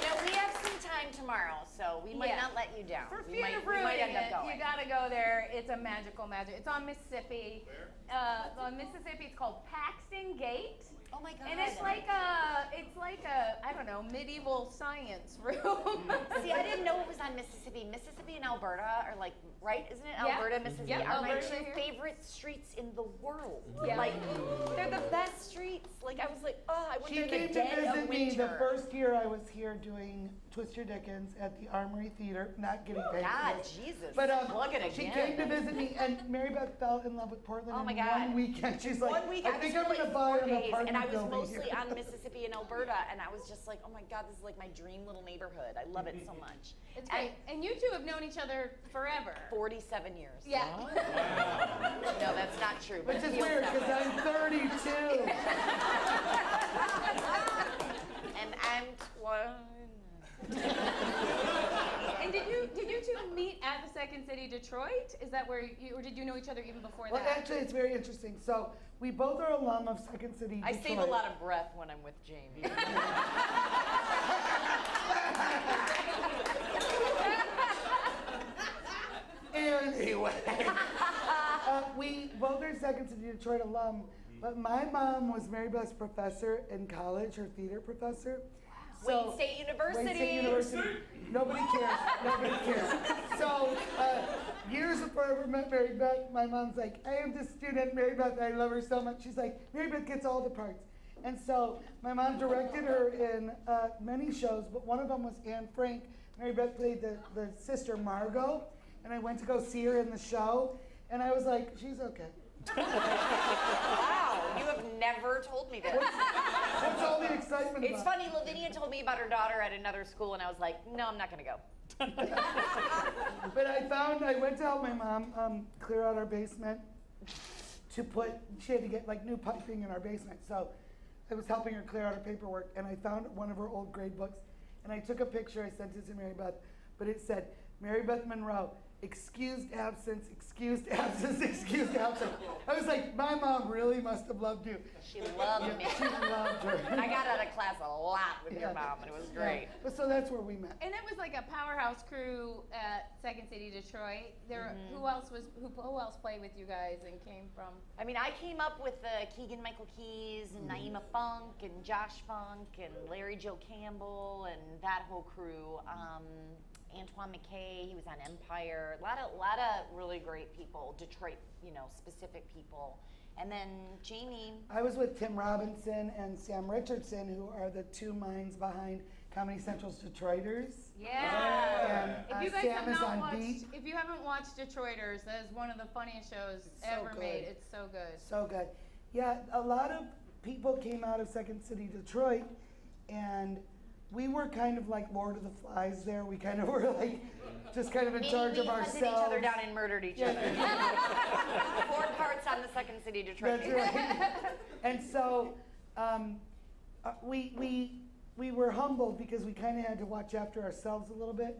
No, we have some time tomorrow, so we might not let you down. For we fear of might ruining end up it, going. you gotta go there. It's a magical. It's on Mississippi. Where? On Mississippi, it's called Paxton Gate. Oh my God. And it's like a, I don't know, medieval science room. See, I didn't know it was on Mississippi. Mississippi and Alberta are right? Isn't it? Yeah. Alberta, Mississippi Yeah, are my Alberta 2 here. favorite streets in the world. Yeah. They're the best streets. I was like, oh, I went She there came the to dead visit of me winter. the first year I was here doing Twist Your Dickens at the Armory Theater, not getting paid. God, for it. Jesus. But Plug it she again. came to visit me, and Mary Beth fell in love with Portland Oh my in God. 1 weekend. She's like, One week, I think I'm was gonna really buy 4 an days, apartment and I was building mostly here. on Mississippi and Alberta, and I was just like, oh my God, this is like my dream little neighborhood. I love it so much. It's great. And you two have known each other forever. 47 years. Yeah. No, that's not true. But Which it is feels weird that because way. I'm 32. And I'm 20. And did you two meet at the Second City, Detroit? Is that where you, or did you know each other even before Well, that? actually, it's very interesting. So we both are alum of Second City, I Detroit. save a lot of breath when I'm with Jamie. Anyway, we both are Second City, Detroit alum, but my mom was Mary Beth's professor in college, her theater professor. Wayne State University. Wayne State University. Nobody cares. Nobody cares. So, years before I ever met Mary Beth, my mom's like, I am this student, Mary Beth, I love her so much. She's like, Mary Beth gets all the parts. And so, my mom directed her in many shows, but one of them was Anne Frank. Mary Beth played the sister Margot, and I went to go see her in the show, and I was like, she's okay. Wow, you have never told me this. What's all the excitement It's about? funny, Lavinia told me about her daughter at another school, and I was like, no, I'm not gonna go. But I went to help my mom clear out our basement she had to get like new piping in our basement. So I was helping her clear out her paperwork, and I found one of her old grade books, and I took a picture, I sent it to Mary Beth, but it said, Mary Beth Monroe, excused absence, excused absence, excused absence. I was like, my mom really must have loved you. She loved me. She loved her. I got out of class a lot with your mom, and it was great. But so that's where we met. And it was like a powerhouse crew at Second City, Detroit. There, who else played with you guys and came from? I mean, I came up with Keegan Michael Keys and Naima Funk and Josh Funk and Larry Joe Campbell and that whole crew. Antoine McKay, he was on Empire. A lot of really great people, Detroit, specific people. And then Jamie. I was with Tim Robinson and Sam Richardson, who are the two minds behind Comedy Central's Detroiters. Yeah. And If you guys Sam have is not on watched, beat. if you haven't watched Detroiters, that is one of the funniest shows ever made. It's so good. So good. Yeah, a lot of people came out of Second City, Detroit, and we were kind of like Lord of the Flies there. We kind of were like just kind of in charge of ourselves. We hunted each other down and murdered each other. 4 parts on the Second City, Detroit. That's right. And so we were humbled because we kind of had to watch after ourselves a little bit.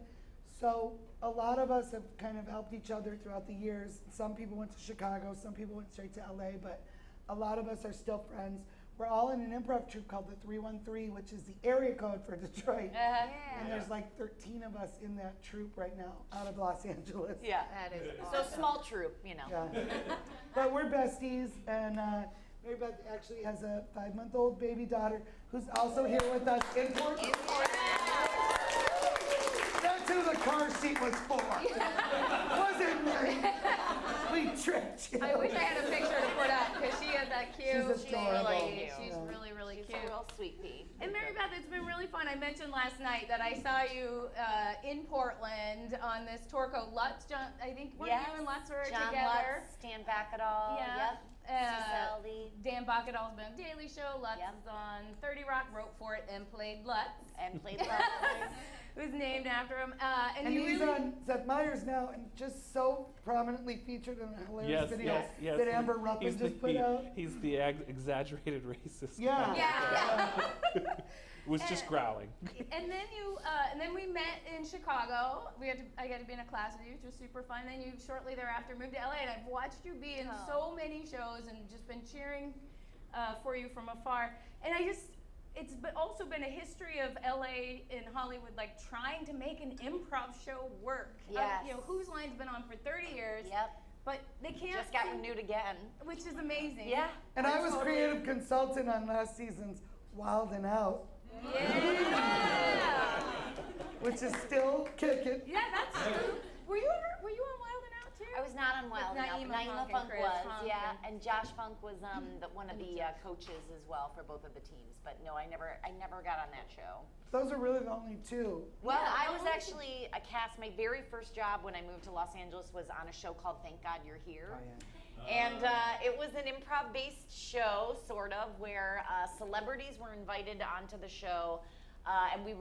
So a lot of us have kind of helped each other throughout the years. Some people went to Chicago, some people went straight to LA, but a lot of us are still friends. We're all in an improv troupe called the 313, which is the area code for Detroit. And there's like 13 of us in that troupe right now out of Los Angeles. Yeah. That is So awesome. small troop, Yeah. But we're besties, and Mary Beth actually has a 5-month-old baby daughter who's also here with us in Portland. That's who the car seat was for. Wasn't me. We tricked you. I wish I had a picture to put up because she is that cute. She's adorable. She's really, really She's cute. a real sweet pea. And Mary Beth, it's been really fun. I mentioned last night that I saw you in Portland on this Torico Lutz. John, I think you and Lutz were John together. Lutz, Dan Backadall. Yeah. Cecily. Dan Baccadal's been on Daily Show. Lutz is on 30 Rock, wrote for it, and played Lutz. Who's named after him. And he's on Seth Meyers now, and just so prominently featured in a hilarious video that Amber Ruppin just put out. He's the exaggerated racist. Yeah. Was just growling. And then we met in Chicago. I got to be in a class with you, which was super fun. Then you shortly thereafter moved to LA, and I've watched you be in so many shows and just been cheering for you from afar. And it's also been a history of LA and Hollywood, like trying to make an improv show work. Yes. Whose Line's been on for 30 years. Yep. But they can't. Just got renewed again. Which is amazing. Yeah. And I was creative consultant on last season's Wild and Out. Yeah. Which is still kicking. Yeah, that's true. Were you on Wild and Out too? I was not on Wild and Out. Naima Funk was, and Josh Funk was one of the coaches as well for both of the teams. But no, I never got on that show. Those are really the only two. Well, I was actually a cast. My very first job when I moved to Los Angeles was on a show called Thank God You're Here. And it was an improv-based show, sort of, where celebrities were invited onto the show, and we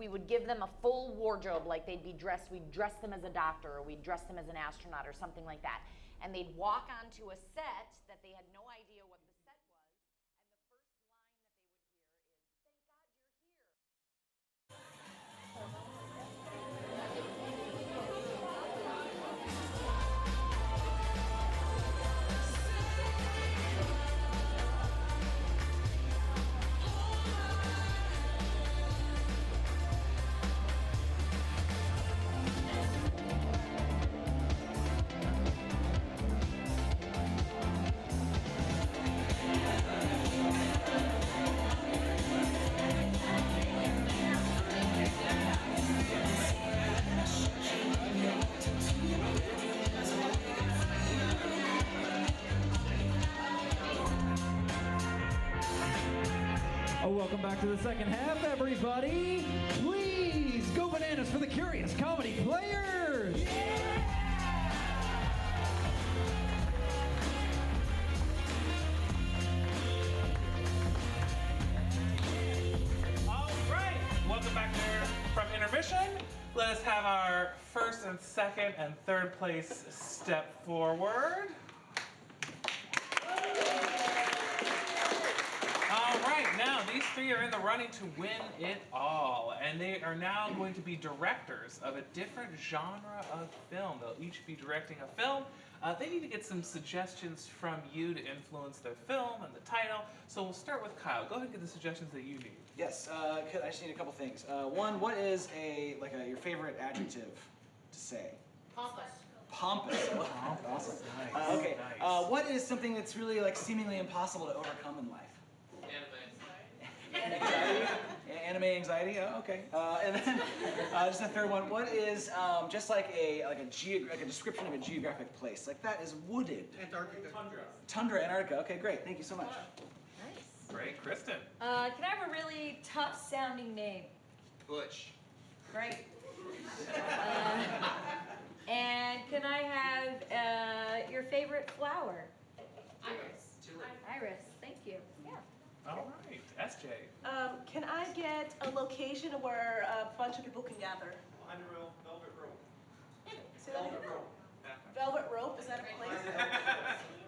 would give them a full wardrobe, like they'd be dressed. We'd dress them as a doctor, or we'd dress them as an astronaut, or something like that. And they'd walk onto a set that they had no idea what the set was, and the first line that they would hear is, "Thank God you're here." Welcome back to the second half, everybody. Please go bananas for the Curious Comedy Players. tradition, let us have our first and second and third place step forward. All right, now these three are in the running to win it all, and they are now going to be directors of a different genre of film. They'll each be directing a film. They need to get some suggestions from you to influence their film and the title. So we'll start with Kyle. Go ahead and get the suggestions that you need. Yes, I just need a couple things. One, what is your favorite adjective to say? Pompous. Pompous. Awesome. Nice. Okay. Nice. What is something that's really like seemingly impossible to overcome in life? Anxiety. Anime anxiety. Oh, okay. And then just a third one. What is just like a description of a geographic place? Like that is wooded. Antarctica. Tundra, Antarctica. Okay, great. Thank you so much. Nice. Great, Kristen. Can I have a really tough sounding name? Butch. Great. And can I have your favorite flower? Iris. Iris. Thank you. Yeah. All right, SJ. Can I get a location where a bunch of people can gather? Behind a row, velvet rope. Say that again? Velvet rope, is that a place?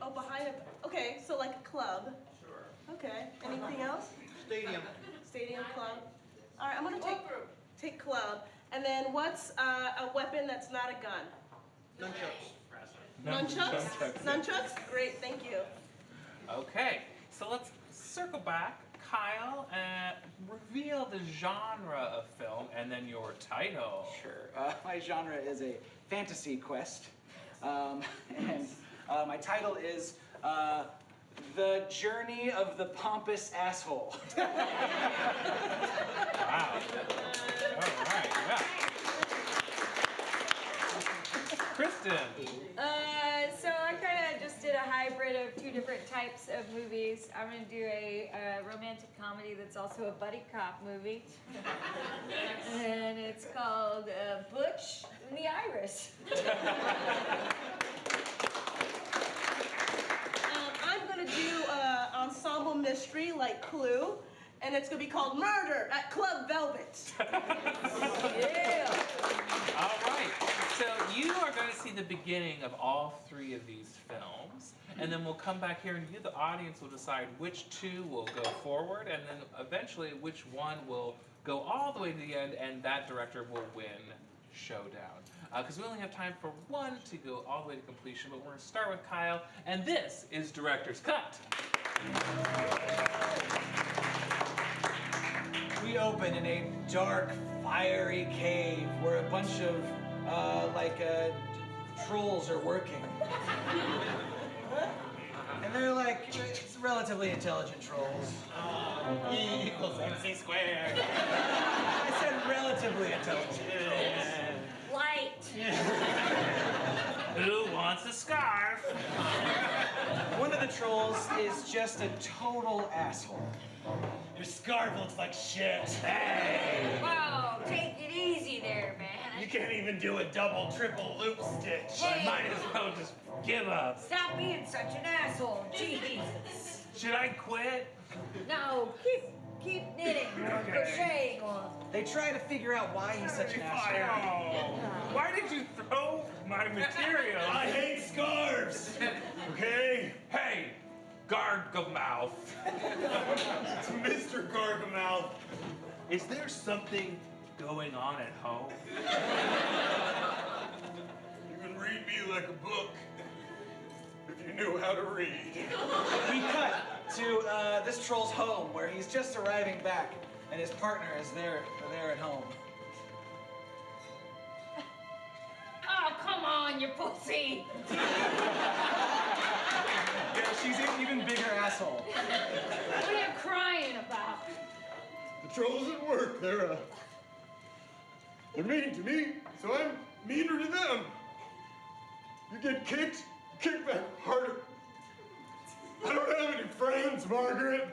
Oh, behind a, okay, so like a club. Sure. Okay, anything else? Stadium. Stadium, club. All right, I'm gonna take club. And then what's a weapon that's not a gun? Nunchucks. Nunchucks? Nunchucks? Great, thank you. Okay, so let's circle back. Kyle, reveal the genre of film and then your title. Sure. My genre is a fantasy quest. And my title is The Journey of the Pompous Asshole. Wow. All right, yeah. Kristen. So I kind of just did a hybrid of two different types of movies. I'm going to do a romantic comedy that's also a buddy cop movie. And it's called Butch and the Iris. I'm going to do an ensemble mystery like Clue, and it's going to be called Murder at Club Velvet. Yeah. All right. So you are going to see the beginning of all three of these films, and then we'll come back here and you, the audience, will decide which two will go forward, and then eventually which one will go all the way to the end, and that director will win Showdown. Because we only have time for one to go all the way to completion, but we're going to start with Kyle, and this is Director's Cut. We open in a dark, fiery cave where a bunch of trolls are working. And they're like relatively intelligent trolls. E equals MC squared. I said relatively intelligent trolls. Light. Who wants a scarf? One of the trolls is just a total asshole. Your scarf looks like shit. Hey! Whoa, take it easy there, man. You can't even do a double, triple loop stitch. Hey. I might as well just give up. Stop being such an asshole. Jesus. Should I quit? No, keep knitting or crocheting or... They try to figure out why he's such an asshole. Why did you throw my material? I hate scarves! Okay? Hey, Gargamouth. It's Mr. Gargamouth. Is there something going on at home? You can read me like a book if you knew how to read. We cut to this troll's home where he's just arriving back and his partner is there at home. Oh, come on, you pussy. Yeah, she's an even bigger asshole. What are you crying about? The trolls at work, they're mean to me, so I'm meaner to them. You get kicked, kick back harder. I don't have any friends, Margaret.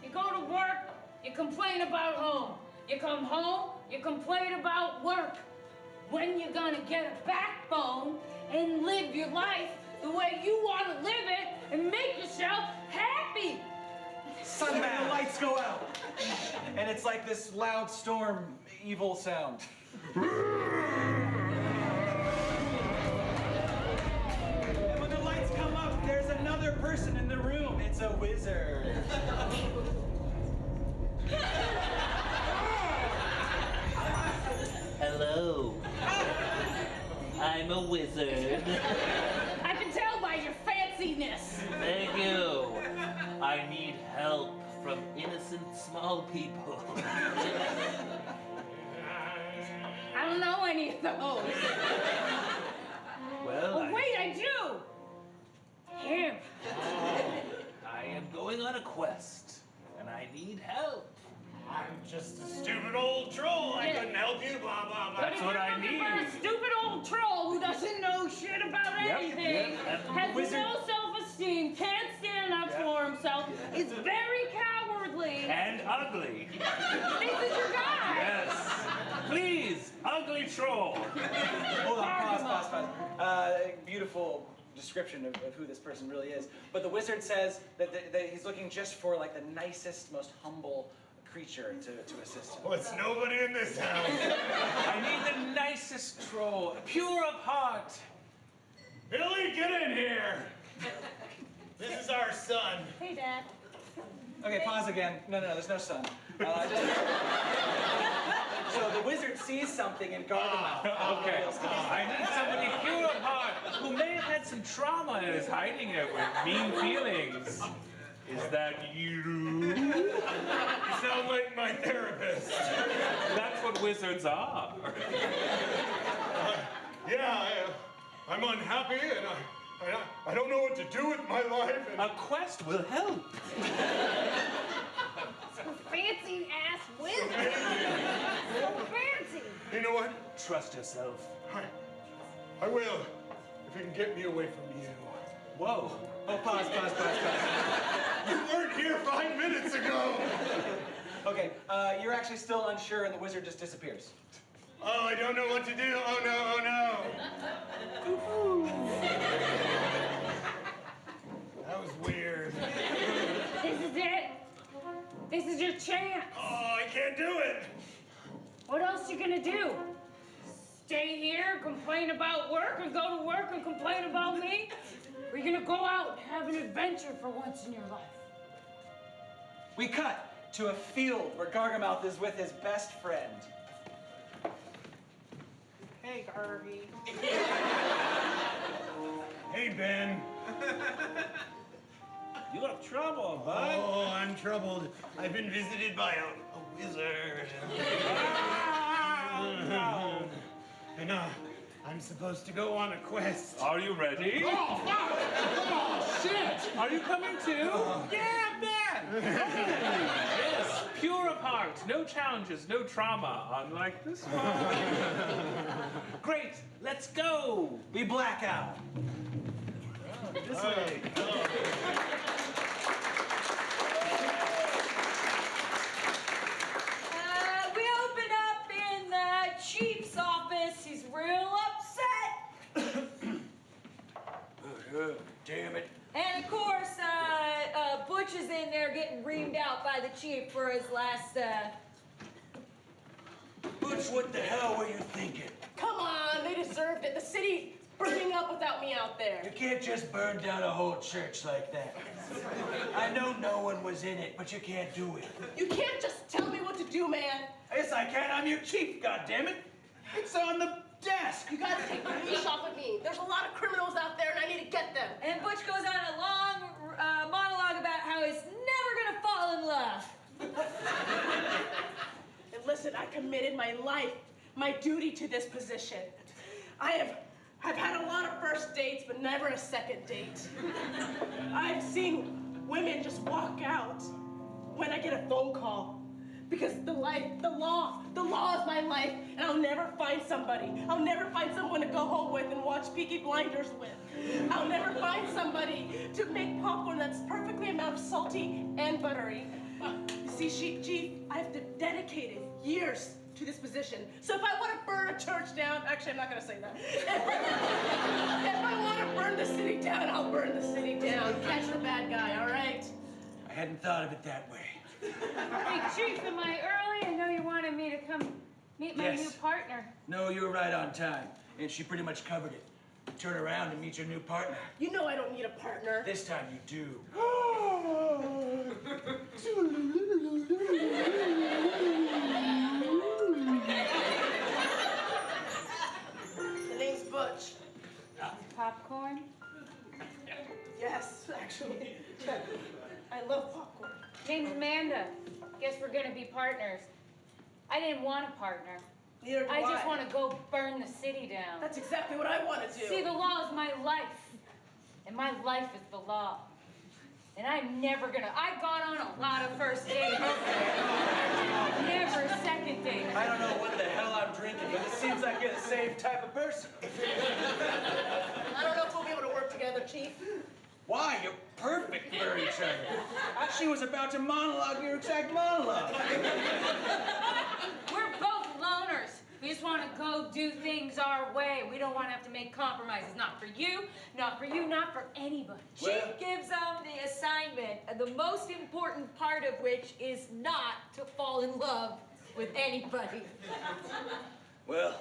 You go to work, you complain about home. You come home, you complain about work. When you gonna get a backbone and live your life the way you want to live it and make yourself happy? Suddenly the lights go out, And it's like this loud storm, evil sound. And when the lights come up, there's another person in the room. It's a wizard. Hello. I'm a wizard. I can tell by your fanciness. Thank you. I need help from innocent small people. I don't know any of those. Well, Oh, wait, I do. Him. I am going on a quest, and I need help. I'm just a stupid old troll. I couldn't help you, blah, blah, blah. But if you're looking for a stupid old troll who doesn't know shit about anything, has no self-esteem, can't stand up for himself, is very cowardly. And ugly. This is your guy. Yes. Please, ugly troll. Hold on, pause. Beautiful description of who this person really is. But the wizard says that he's looking just for like the nicest, most humble creature to assist him. Well, it's nobody in this house. I need the nicest troll, pure of heart. Billy, get in here. This is our son. Hey, Dad. Okay, pause again. No, there's no sun. So the wizard sees something in Gargamel. Okay. I need somebody pure of heart who may have had some trauma and is hiding it with mean feelings. Is that you? You sound like my therapist. That's what wizards are. I'm unhappy and I don't know what to do with my life. And a quest will help. Some fancy ass wizard. So fancy. You know what? Trust yourself. I will. If you can get me away from you. Whoa. Oh, pause. You weren't here 5 minutes ago. Okay, you're actually still unsure and the wizard just disappears. Oh, I don't know what to do. Oh no. That was weird. This is it. This is your chance. Oh, I can't do it. What else you gonna do? Stay here, complain about work, and go to work and complain about me? Or are you gonna go out and have an adventure for once in your life? We cut to a field where Gargamel is with his best friend. Hey, Garvey. Hey, Ben. You look troubled, bud. Oh, I'm troubled. I've been visited by a wizard. No. And I'm supposed to go on a quest. Are you ready? Oh, fuck! Oh, shit! Are you coming too? Yeah, man! Yes, pure of heart, no challenges, no trauma, unlike this one. Great, let's go! We black out. This way. We open up in the chief's office. He's real upset. Damn it. And of course, Butch is in there getting reamed out by the chief for his last, Butch, what the hell were you thinking? Come on, they deserved it. The city's burning up without me out there. You can't just burn down a whole church like that. I know no one was in it, but you can't do it. You can't just tell me what to do, man. Yes, I can. I'm your chief, goddammit. It's on the desk. You gotta take the leash off of me. There's a lot of criminals out there, and I need to get them. And Butch goes on a long monologue about how he's never gonna fall in love. And listen, I committed my life, my duty to this position. I've had a lot of first dates, but never a second date. I've seen women just walk out when I get a phone call. Because the law is my life, and I'll never find somebody. I'll never find someone to go home with and watch Peaky Blinders with. I'll never find somebody to make popcorn that's perfectly amount of salty and buttery. You see, Chief, I've dedicated years to this position. So if I want to burn a church down, actually, I'm not going to say that. If I want to burn the city down, I'll burn the city down. Catch the bad guy, all right? I hadn't thought of it that way. Hey, Chief, am I early? I know you wanted me to come meet my new partner. No, you were right on time, and she pretty much covered it. Turn around and meet your new partner. You know I don't need a partner. This time you do. The name's Butch. Popcorn? Yes, actually. I love popcorn. Name's Amanda. Guess we're gonna be partners. I didn't want a partner. Neither do I. I just want to go burn the city down. That's exactly what I want to do. See, the law is my life. And my life is the law. And I'm never gonna, I've gone on a lot of first dates. Never a second date. I don't know what the hell I'm drinking, but it seems like you're the same type of person. I don't know if we'll be able to work together, Chief. Why? You're perfect for each other. She was about to monologue your exact monologue. We're both loners. We just want to go do things our way. We don't want to have to make compromises. Not for you, not for you, not for anybody. Chief gives them the assignment, the most important part of which is not to fall in love with anybody. Well,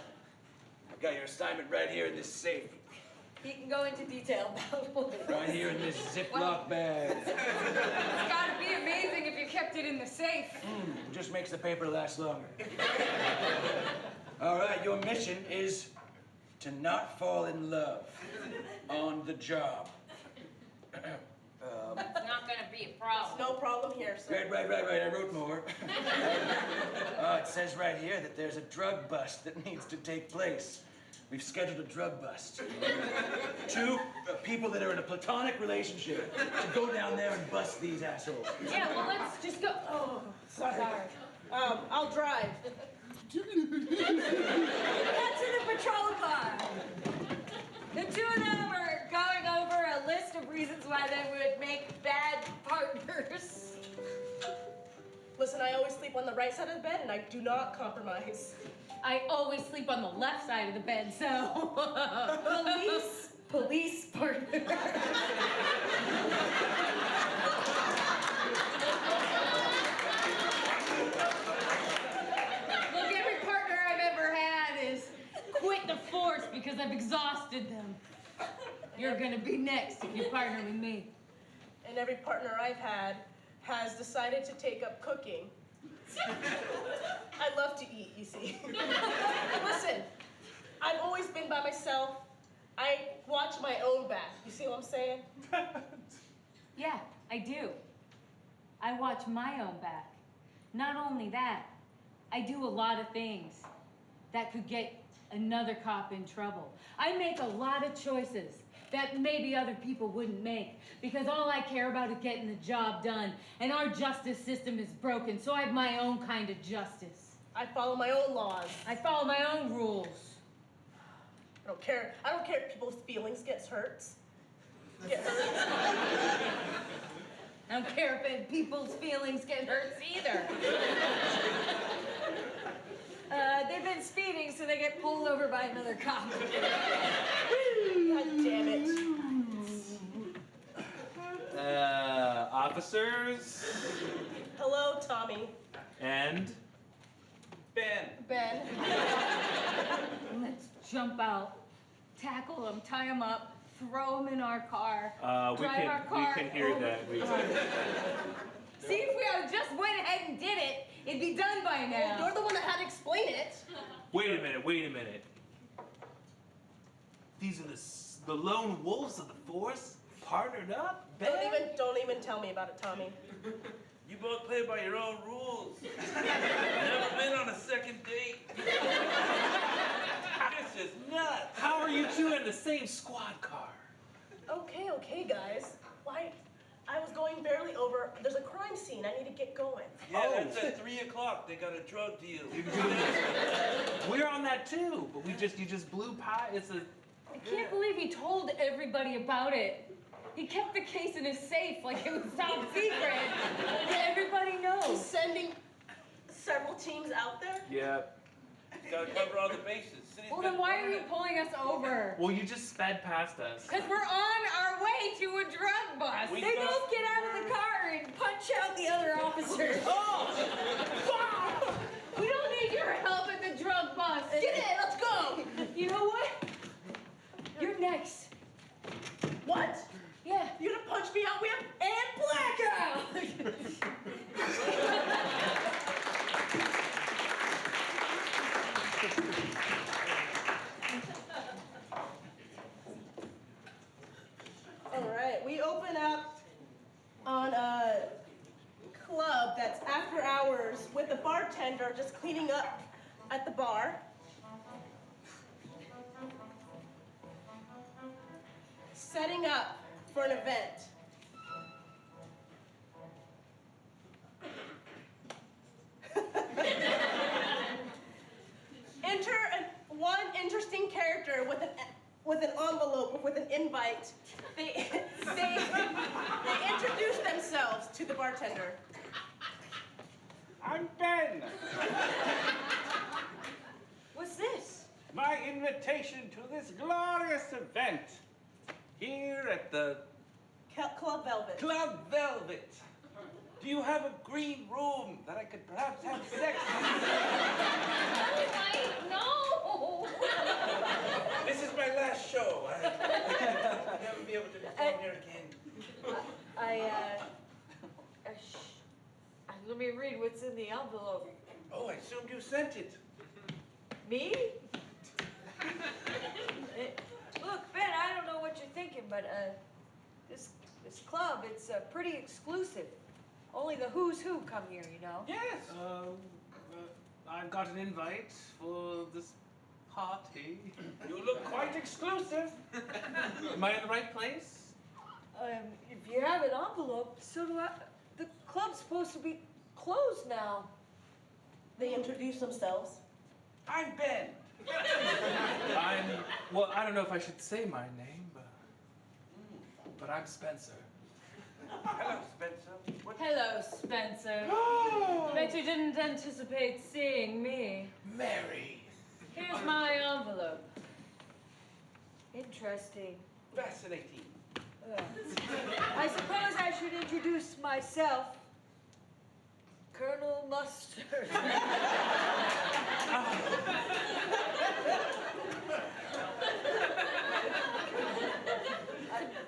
I've got your assignment right here in this safe. He can go into detail about it. Right here in this Ziploc bag. It's got to be amazing if you kept it in the safe. Just makes the paper last longer. All right, your mission is to not fall in love on the job. That's not going to be a problem. No problem here, sir. Right. I wrote more. It says right here that there's a drug bust that needs to take place. We've scheduled a drug bust. Two people that are in a platonic relationship should go down there and bust these assholes. Yeah, well, let's just go. Oh, sorry. I'll drive. Get to the patrol car. The two of them are going over a list of reasons why they would make bad partners. Listen, I always sleep on the right side of the bed, and I do not compromise. I always sleep on the left side of the bed, so... Police partner. Look, every partner I've ever had is quit the force because I've exhausted them. You're gonna be next if you partner with me. And every partner I've had has decided to take up cooking. I love to eat, you see. Listen, I've always been by myself. I watch my own back. You see what I'm saying? Yeah, I do. I watch my own back. Not only that, I do a lot of things that could get another cop in trouble. I make a lot of choices that maybe other people wouldn't make because all I care about is getting the job done, and our justice system is broken, so I have my own kind of justice. I follow my own laws. I follow my own rules. I don't care if people's feelings get hurt. I don't care if people's feelings get hurt either. They've been speeding, so they get pulled over by another cop. God damn it. Officers. Hello, Tommy. And? Ben. Let's jump out, tackle them, tie them up, throw them in our car, We can hear that. See, if we just went ahead and did it, it'd be done by now. You're the one that had to explain it. Wait a minute. These are the lone wolves of the force, partnered up? Don't even tell me about it, Tommy. You both play by your own rules. Never been on a second date. This is nuts. How are you two in the same squad car? Okay, guys. Why? I was going barely over. There's a crime scene. I need to get going. Yeah, that's at 3 o'clock. They got a drug deal. We're on that too, but you just blew pie. I can't believe he told everybody about it. He kept the case in his safe like it was top secret. Everybody knows. He's sending several teams out there? Yep. Gotta cover all the bases. Well, then why are you pulling us over? Well, you just sped past us. Because we're on our way to a drug bust. They both get out of the car and punch out the other officers. Oh! Wow! We don't need your help at the drug bust. Get in, let's go. You know what? You're next. What? Yeah. You're gonna punch me out, whip, and blackout. All right, we open up on a club that's after hours with the bartender just cleaning up at the bar. Setting up for an event. Enter one interesting character with an envelope with an invite. They introduce themselves to the bartender. I'm Ben. What's this? My invitation to this glorious event here at the Club Velvet. Club Velvet. Do you have a green room that I could perhaps have sex No! This is my last show. I'll never be able to perform here again. Let me read what's in the envelope. Oh, I assumed you sent it. Me? Look, Ben, I don't know what you're thinking, but this club, it's pretty exclusive. Only the who's who come here, you know? Yes. I've got an invite for this party. You look quite exclusive. Am I in the right place? If you have an envelope, so do I. The club's supposed to be closed now. They introduce themselves. I'm Ben. Well, I don't know if I should say my name, but I'm Spencer. Hello, Spencer. Hello, Spencer. Bet you didn't anticipate seeing me. Mary. Here's my envelope. Interesting. Fascinating. I suppose I should introduce myself. Colonel Mustard.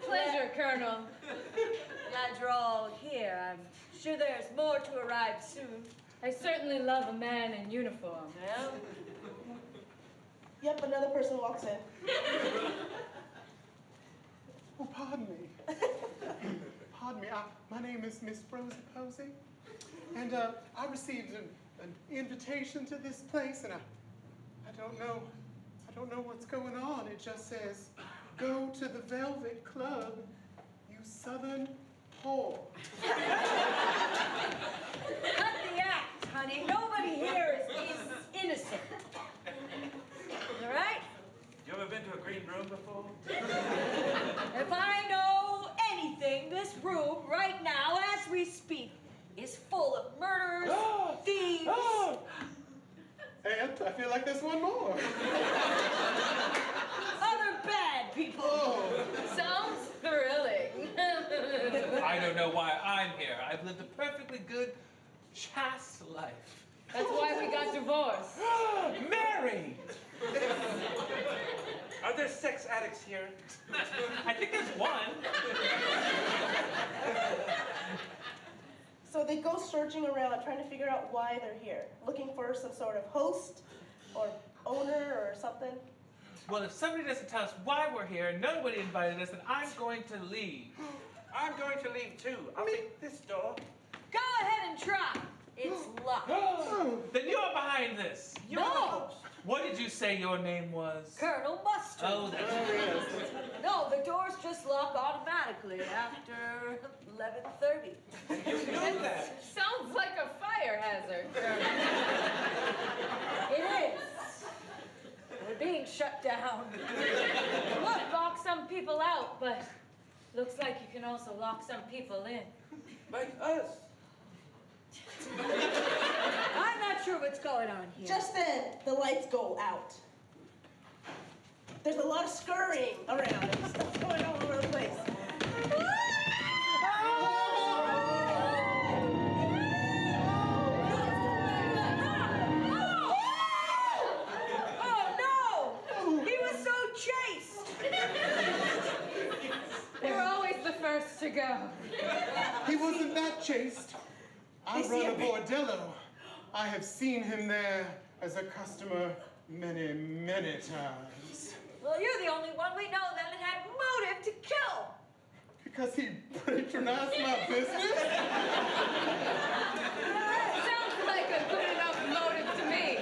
Pleasure, Colonel. Glad you're all here. I'm sure there's more to arrive soon. I certainly love a man in uniform. Yeah? Yep, another person walks in. Oh, pardon me. Pardon me. My name is Miss Rosa Posey, and I received an invitation to this place, and I don't know what's going on. It just says, "Go to the Velvet Club, you Southern whore." Cut the act, honey. Nobody here is innocent. All right? You ever been to a green room before? If I know anything, this room right now, as we speak, is full of murderers, thieves. And I feel like there's one more. Other bad people. Sounds thrilling. I don't know why I'm here. I've lived a perfectly good, chaste life. That's why we got divorced. Mary! Are there sex addicts here? I think there's one. So they go searching around, trying to figure out why they're here, looking for some sort of host or owner or something. Well, if somebody doesn't tell us why we're here, nobody invited us, then I'm going to leave. I'm going to leave too. I'll take this door. Go ahead and try. It's locked. Then you're behind this. You're the No. host. What did you say your name was? Colonel Mustard. Oh, that's right. No, the doors just lock automatically after 11:30. You know that. Sounds like a fire hazard. It is. We're being shut down. Look, lock some people out, but looks like you can also lock some people in. Like us. I'm not sure what's going on here. Just then, set, the lights go out. There's a lot of scurrying around and stuff going all over the place. Oh no! He was so chaste! They're always the first to go. He wasn't that chaste. I run a bordello. I have seen him there as a customer many, many times. Well, you're the only one we know that had motive to kill. Because he patronized my business? Sounds like a good enough motive to me.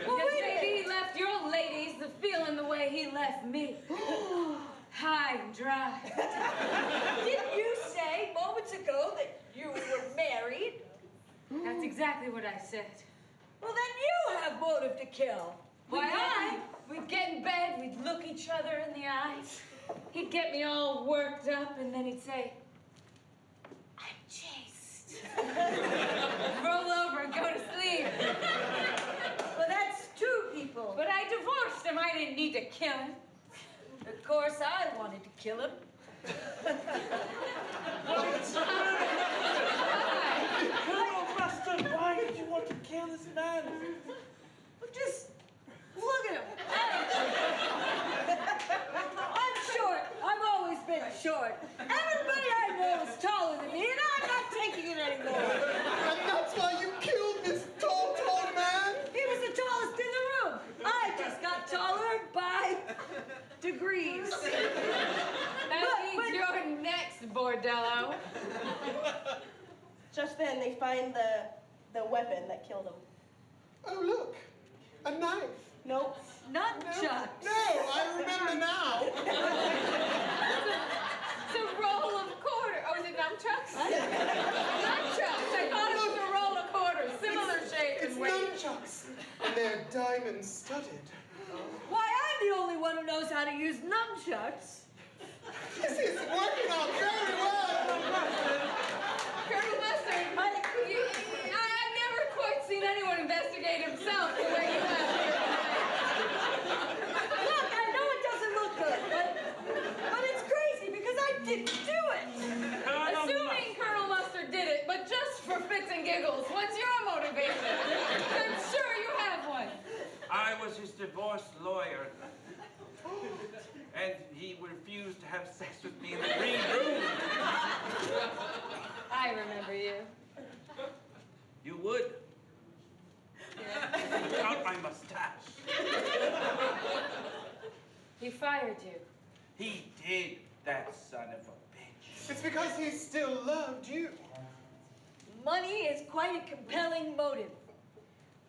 Well, maybe he left your ladies the feeling the way he left me. High and dry. Didn't you say moments ago that you were married? That's exactly what I said. Well, then you have motive to kill. We'd get in bed, we'd look each other in the eyes. He'd get me all worked up, and then he'd say, I'm chaste. Roll over and go to sleep. Well, that's two people. But I divorced him. I didn't need to kill him. Of course, I wanted to kill him. Colonel Mustard, why did you want to kill this man? Just look at him. I'm short. I've always been short. Everybody I know is taller than me, and I'm not taking it anymore. And that's why you killed this tall man? He was the tallest in the room. I just got taller by degrees. That means you're next, bordello. Just then, they find the weapon that killed him. Oh, look. A knife. Nope. Nunchucks. No, I remember now. It's a roll of quarters. Oh, is it nunchucks? Nunchucks. I thought it was a roll of quarters. Similar shape and weight. It's nunchucks. And they're diamond-studded. Why, I'm the only one who knows how to use nunchucks. This is working out very well. Colonel Mustard, I've never quite seen anyone investigate himself the way you have here tonight. Look, I know it doesn't look good, but it's crazy because I didn't do it. Assuming Colonel Mustard did it, but just for fits and giggles, what's your motivation? I'm sure you have one. I was his divorce lawyer. And he refused to have sex with me in the green room. I remember you. You would. Without my mustache. He fired you. He did, that son of a bitch. It's because he still loved you. Money is quite a compelling motive,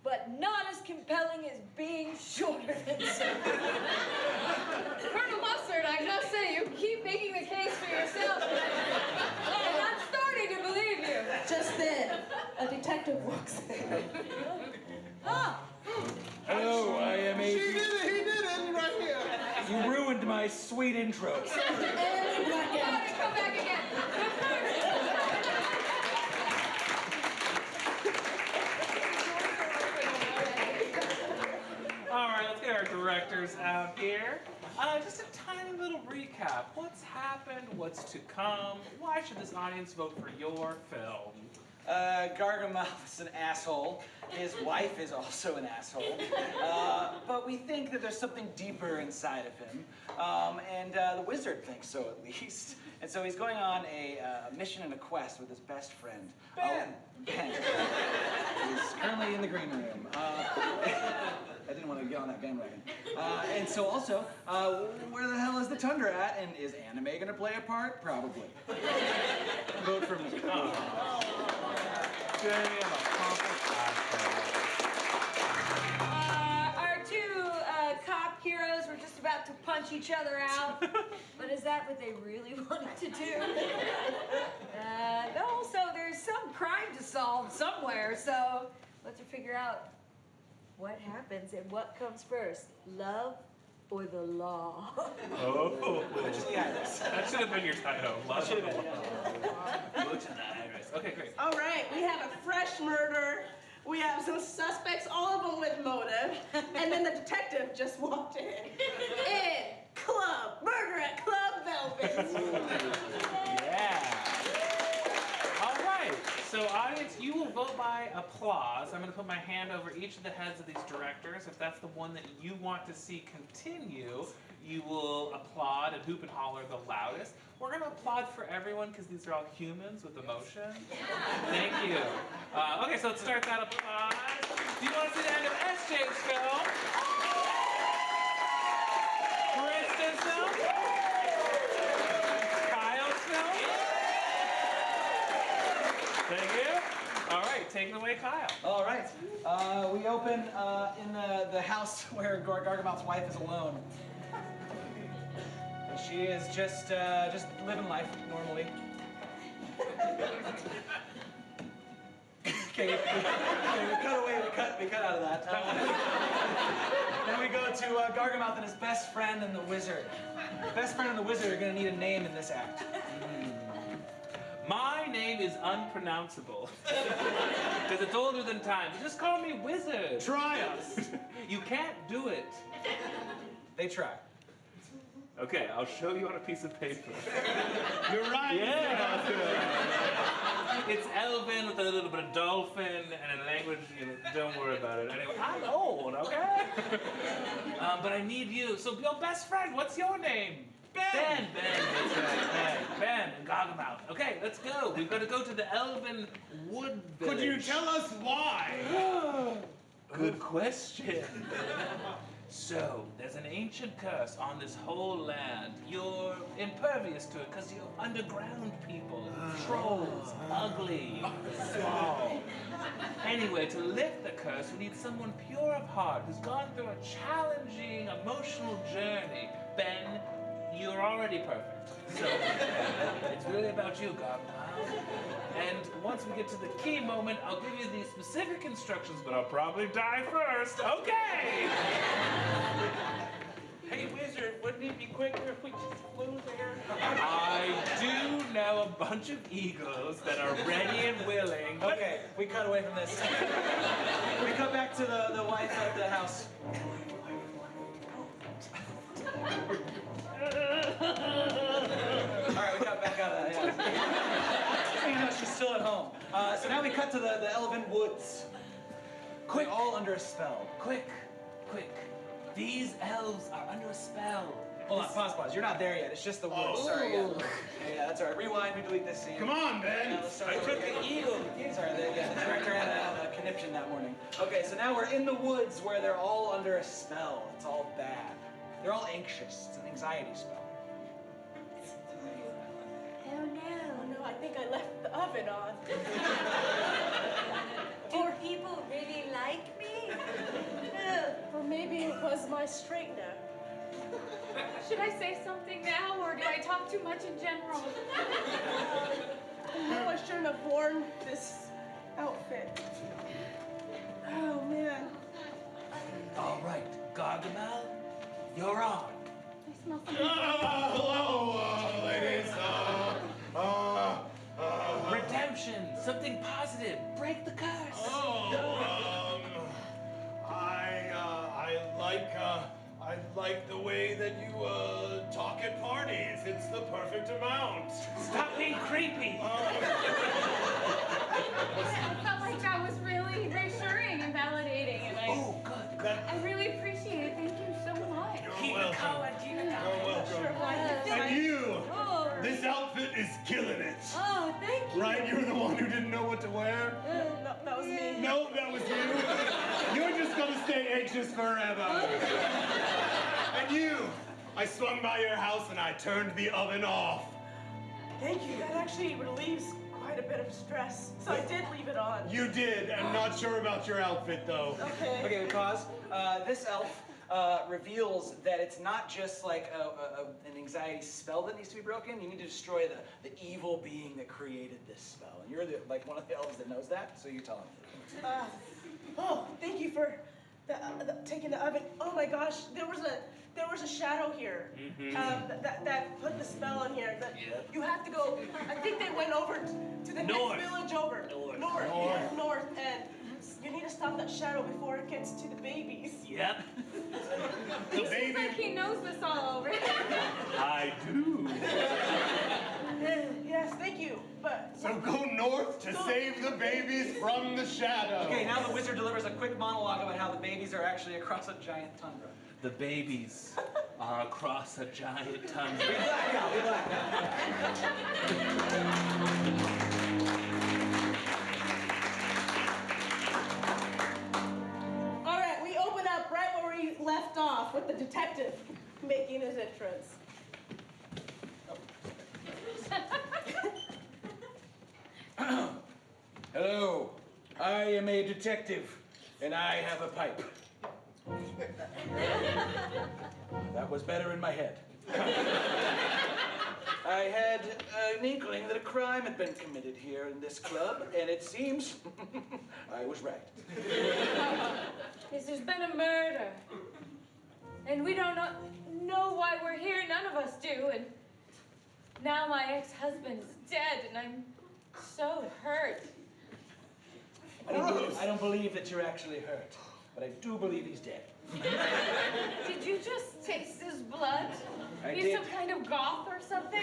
but not as compelling as being shorter than someone. Colonel Mustard, I must say, you keep making the case for yourself. And I'm starting to believe you. Just then, a detective walks in. Ah, Hello, I am He did it right here. You ruined my sweet intro. Come back again. All right, let's get our directors out here. Just a tiny little recap. What's happened? What's to come? Why should this audience vote for your film? Gargamel is an asshole. His wife is also an asshole. But we think that there's something deeper inside of him. And the wizard thinks so, at least. And so he's going on a mission and a quest with his best friend. Ben. Ben. He's currently in the green room. I didn't want to get on that bandwagon. And so also, where the hell is the Tundra at? And is anime going to play a part? Probably. Vote for me. Jamie, I'm a accomplished asshole. our two cop heroes were just about to punch each other out, but is that what they really wanted to do? No, so there's some crime to solve somewhere, so let's figure out what happens and what comes first, love or the law? Oh. That should have been your title. Love of the law. Go to the iris. Okay, great. All right, we have a fresh murder We have some suspects, all of them with motive, and then the detective just walked in. Club, murder at Club Velvet. Yeah. All right. So audience, you will vote by applause. I'm going to put my hand over each of the heads of these directors. If that's the one that you want to see continue, you will applaud and hoop and holler the loudest. We're going to applaud for everyone because these are all humans with emotion. Thank you. Okay, so let's start that applause. Do you want to see the end of SJ's film? Kristen's film? Kyle's film? Thank you. All right, take it away, Kyle. All right. We open in the house where Gargamel's wife is alone. She is just living life normally. Okay, we cut away. We cut out of that. Then we go to Gargamel and his best friend and the wizard. Best friend and the wizard are gonna need a name in this act. My name is unpronounceable. Because it's older than time. Just call me Wizard. Try us. You can't do it. They try. Okay, I'll show you on a piece of paper. You're right. Yeah. It's Elven with a little bit of dolphin and a language, don't worry about it. Anyway, I'm old, okay? But I need you. So your best friend, what's your name? Ben. That's right. Ben and Gargamel. Okay, let's go. We've got to go to the Elven Wood Village. Could you tell us why? Good question. So, there's an ancient curse on this whole land. You're impervious to it because you're underground people. Trolls, ugly, small. Anyway, to lift the curse, we need someone pure of heart who's gone through a challenging, emotional journey. Ben, you're already perfect. So, it's really about you, Gargamel. And once we get to the key moment, I'll give you these specific instructions, but I'll probably die first. Okay! Hey, Wizard, wouldn't it be quicker if we just flew there? I do know a bunch of eagles that are ready and willing. Okay, we cut away from this. We cut back to the wife at the house. All right, we got back out of that, yeah. You know, she's still at home. So now we cut to the Elven Woods. Quick. We're all under a spell. Quick. These elves are under a spell. Hold on, pause. You're not there yet. It's just the woods. Sorry, yeah. Yeah, that's all right. Rewind, we delete this scene. Come on, Ben. I took the eagle. Sorry, the director had a conniption that morning. Okay, so now we're in the woods where they're all under a spell. It's all bad. They're all anxious. It's an anxiety spell. Oh no, I think I left the oven on. Do people really like me? Or maybe it was my straightener. Should I say something now, or do I talk too much in general? No, I shouldn't have worn this outfit. Oh man. All right, Gargamel, you're on. I smell something. Hello, ladies. Redemption, something positive. Break the curse. I like the way that you talk at parties. It's the perfect amount. Stop being creepy. I felt like that was really reassuring and validating, and I really appreciate it. Thank you so much. Keep it going. You're welcome. And you, this outfit is killing it. Oh, thank you. Right? You were the one who didn't know what to wear? No, that was me. No, that was you. You're just gonna stay anxious forever. And you, I swung by your house and I turned the oven off. Thank you. That actually relieves quite a bit of stress. So I did leave it on. You did. I'm not sure about your outfit though. Okay. Okay, we pause. This elf reveals that it's not just like an anxiety spell that needs to be broken. You need to destroy the evil being that created this spell. And you're like one of the elves that knows that, so you tell him. Thank you for taking the oven. Oh my gosh, there was a shadow here that put the spell on here. You have to go. I think they went over to the North. next village over. North, and you need stop that shadow before it gets to the babies. Yep. He seems like he knows this all already. I do. Yes, thank you, but... So go north to save the babies from the shadow. Okay, now the wizard delivers a quick monologue about how the babies are actually across a giant tundra. The babies are across a giant tundra. We black out, we black All right, we open up right where we left off with the detective making his entrance. Hello, I am a detective, and I have a pipe. That was better in my head. I had an inkling that a crime had been committed here in this club, and it seems I was right. Yes, there's been a murder. And we don't know why we're here. None of us do. And now my ex-husband's dead, and I'm so hurt. I don't believe that you're actually hurt, but I do believe he's dead. Did you just taste his blood? I You did. some kind of goth or something?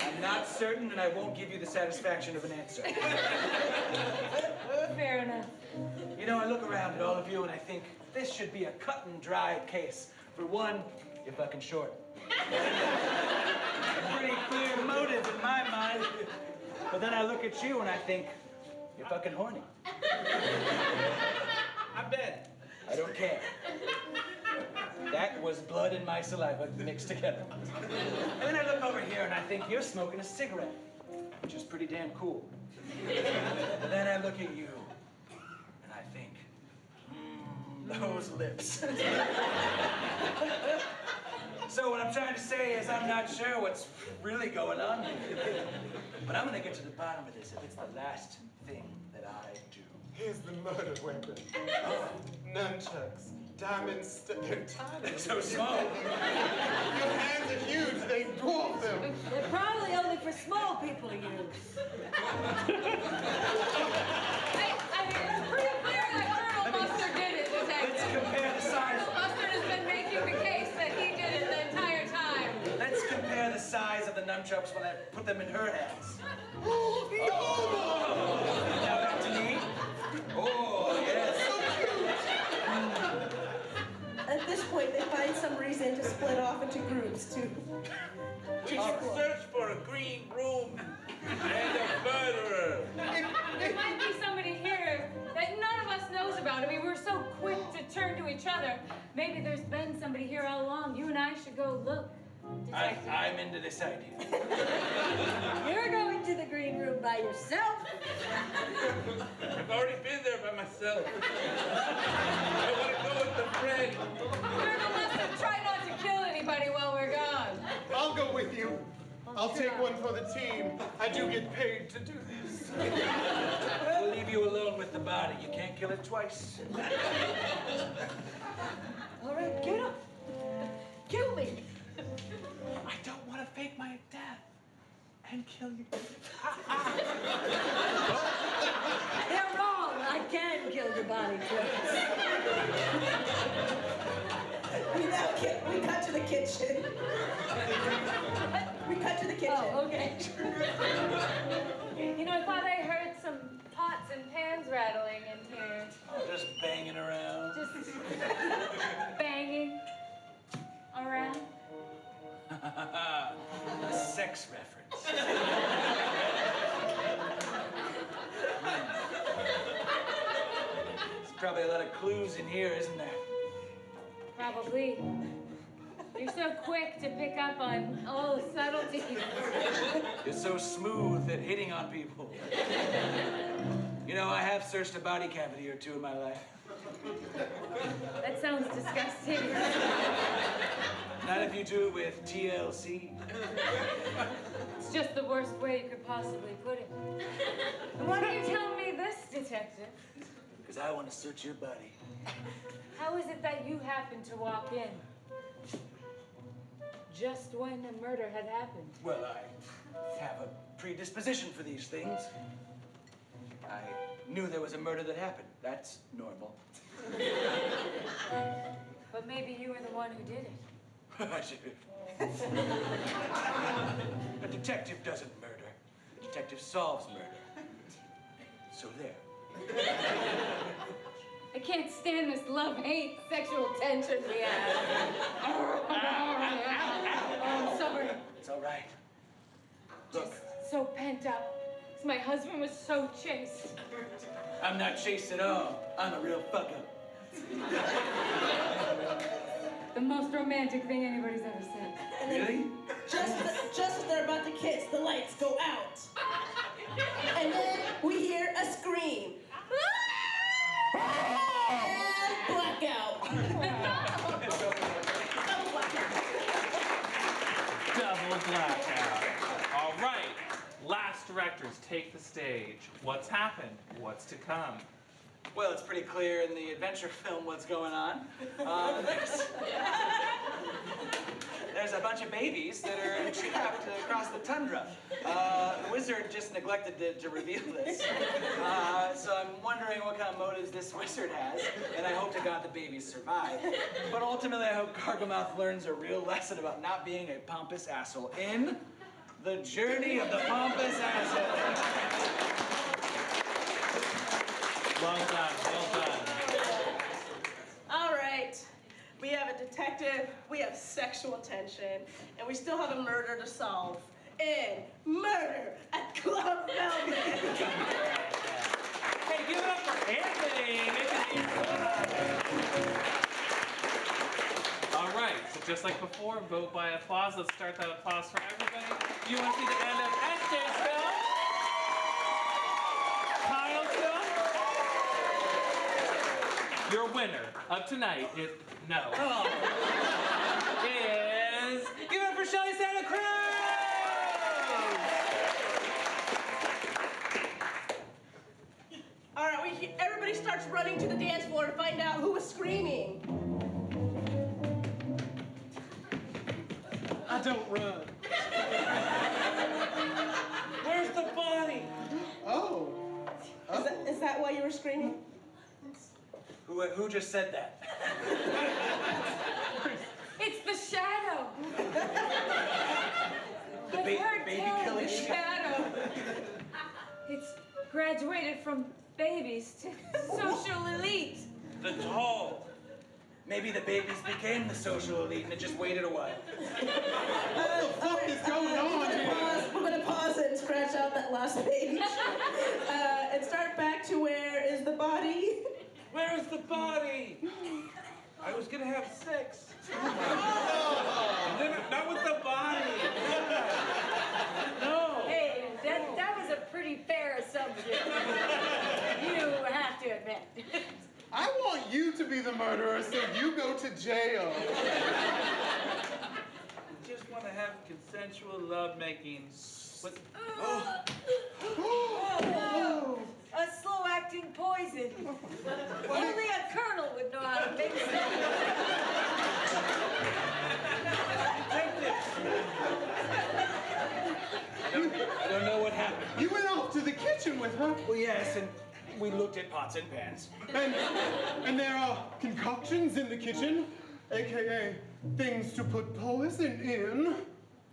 I'm not certain, and I won't give you the satisfaction of an answer. Fair enough. You know, I look around at all of you, and I think this should be a cut and dry case. For one, you're fucking short. A pretty clear motive in my mind. But then I look at you, and I think, you're fucking horny. I'm dead. I don't care. That was blood and my saliva mixed together. And then I look over here and I think you're smoking a cigarette, which is pretty damn cool. And then I look at you and I think, those lips. So what I'm trying to say is I'm not sure what's really going on here. But I'm gonna get to the bottom of this if it's the last thing that I do. Here's the murder weapon. Nunchucks. Diamonds. They're tiny. They're so small. Your hands are huge. They dwarf them. They're probably only for small people to use. I mean, it's pretty clear that Colonel Mustard did it, Detective. Let's compare the size. Colonel Mustard has been making the case that he did it the entire time. Let's compare the size of the nunchucks when I put them in her hands. Oh, no! Now back to me. Oh, yes. At this point, they find some reason to split off into groups to We should search for a green room and a murderer. There might be somebody here that none of us knows about. I mean, we're so quick to turn to each other. Maybe there's been somebody here all along. You and I should go look. Detective. I'm into this idea. You're going to the green room by yourself. I've already been there by myself. I want to go with a friend. Colonel Mustard, try not to kill anybody while we're gone. I'll go with you. I'll take one for the team. I do get paid to do this. I'll leave you alone with the body. You can't kill it twice. All right, get up. Kill me. I don't want to fake my death and kill you. They're wrong. I can kill the body twice. We cut to the kitchen. We cut to the kitchen. Oh, okay. You know, I thought I heard some pots and pans rattling in here. Just banging around. Just banging around. A sex reference. There's probably a lot of clues in here, isn't there? Probably. You're so quick to pick up on all the subtleties. You're so smooth at hitting on people. You know, I have searched a body cavity or two in my life. That sounds disgusting. Not if you do it with TLC. It's just the worst way you could possibly put it. Why don't you tell me this, Detective? Because I want to search your body. How is it that you happened to walk in just when the murder had happened? Well, I have a predisposition for these things. I knew there was a murder that happened. That's normal. But maybe you were the one who did it. A detective doesn't murder. A detective solves murder. So there. I can't stand this love-hate sexual tension we have. Oh, I'm sorry. It's all right. Look, So pent up. 'Cause my husband was so chaste. I'm not chaste at all. I'm a real fucker. The most romantic thing anybody's ever said. Really? Just as they're about to kiss, the lights go out. And then we hear a scream. And blackout. Double blackout. All right. Last directors, take the stage. What's happened? What's to come? Well, it's pretty clear in the adventure film what's going on. There's a bunch of babies that are trapped across the tundra. The wizard just neglected to reveal this. So I'm wondering what kind of motives this wizard has, and I hope to God the babies survive. But ultimately, I hope Gargamouth learns a real lesson about not being a pompous asshole in The Journey of the Pompous Asshole. Well done, well done. All right. We have a detective, we have sexual tension, and we still have a murder to solve. In Murder at Club Velvet. Hey, give it up for Anthony. All right, so just like before, vote by applause. Let's start that applause for everybody. You want to see the end of Esther's film? Kyle's film? Your winner of tonight is, no. Is, give it up for Shelly Santa Cruz! All right, everybody starts running to the dance floor to find out who was screaming. I don't run. Where's the body? Oh. Is that why you were screaming? Who just said that? It's the shadow. The I've heard baby tell of killing the shadow. It's graduated from babies to social elite. The doll. Maybe the babies became the social elite and it just waited a while. What the fuck is going on? We're gonna pause it and scratch out that last page. And start back to where is the body? Where is the body? I was gonna have sex. Not with the body. No. Hey, that was a pretty fair assumption. You have to admit. I want you to be the murderer so you go to jail. We just want to have consensual lovemaking. But Oh, a slow-acting poison. Only a colonel would know how to mix it. I don't know what happened. You went off to the kitchen with her. Well, yes, and we looked at pots and pans. And there are concoctions in the kitchen, aka things to put poison in.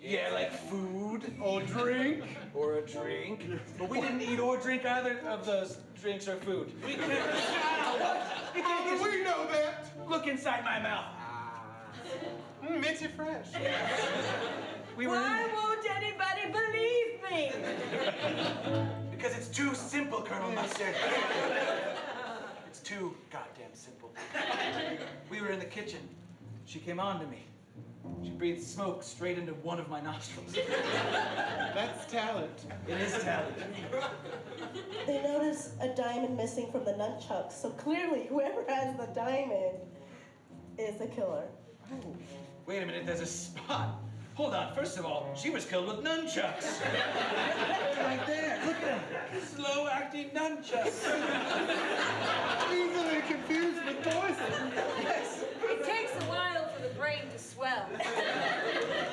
Yeah, like food. Or drink. Or a drink. But we didn't eat or drink either of those drinks or food. We can't. How do we know that? Look inside my mouth. Minty fresh. Why won't anybody believe me? Because it's too simple, Colonel Mustard. It's too goddamn simple. We were in the kitchen. She came on to me. She breathed smoke straight into one of my nostrils. That's talent. It is talent. They notice a diamond missing from the nunchucks, so clearly whoever has the diamond is the killer. Oh, wait a minute, there's a spot. Hold on, first of all, she was killed with nunchucks. Right there, look at them. slow-acting nunchucks. Easily confused with poison. Yes. It takes a while for the brain to swell.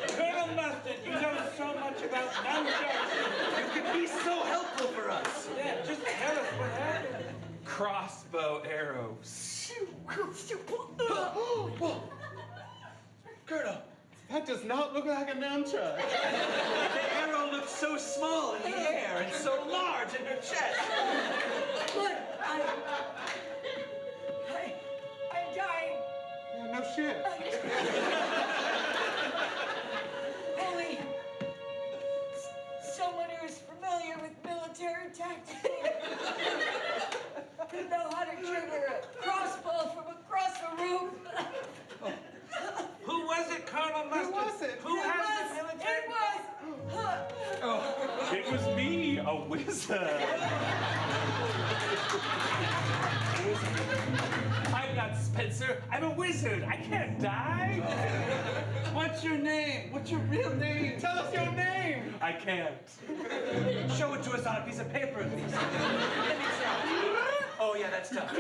Colonel Mustard, you know so much about nunchucks. You could be so helpful for us. Yeah, just tell us crossbow arrow. Colonel, that does not look like a nunchuck. The arrow looks so small in the air and so large in her chest. Look, I'm dying. Yeah, no shit. Only someone who is familiar with military tactics to know how to trigger a crossbow from across the room. Who was it, Colonel Mustard? Who was it? Who has the military? It was me, a wizard. I'm not Spencer. I'm a wizard. I can't die. What's your name? What's your real name? Tell us your name. I can't. Show it to us on a piece of paper at least. Let me see. Oh, yeah, that's tough.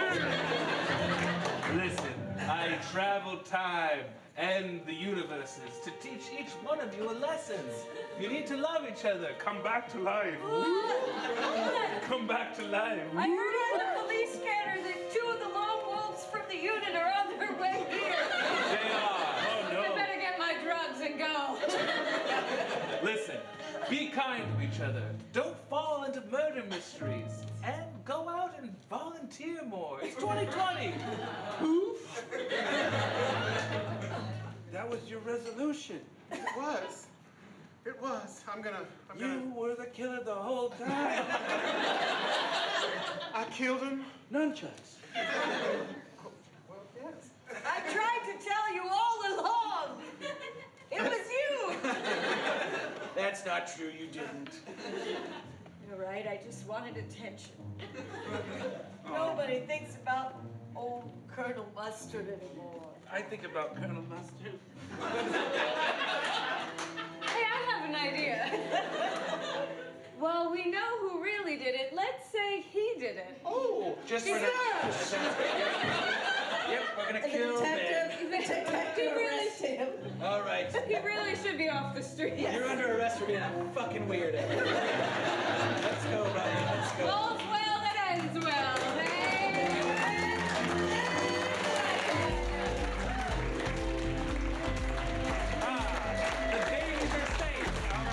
Listen, I travel time and the universes to teach each one of you a lesson. You need to love each other. Come back to life. Come back to life. I heard on the police scanner that 2 of the lone wolves from the unit are on their way here. They are. Oh, no. I better get my drugs and go. Listen, be kind to each other. Don't fall into murder mysteries. And go out and volunteer more. It's 2020. Poof. That was your resolution. It was. It was. I'm gonna. You were the killer the whole time. I killed him. Nunchucks. Well, yes. I tried to tell you all along. It was you. That's not true, you didn't. You're right, I just wanted attention. Nobody thinks about old Colonel Mustard anymore. I think about Colonel Mustard. Hey, I have an idea. Well, we know who really did it. Let's say he did it. Oh, just for the... Yep, we're gonna kill Ben. Detective arrest him. All right. He really should be off the street. You're under arrest for being a fucking weirdo. Let's go, Ryan. Let's go. All's well that ends well. The babies are safe. All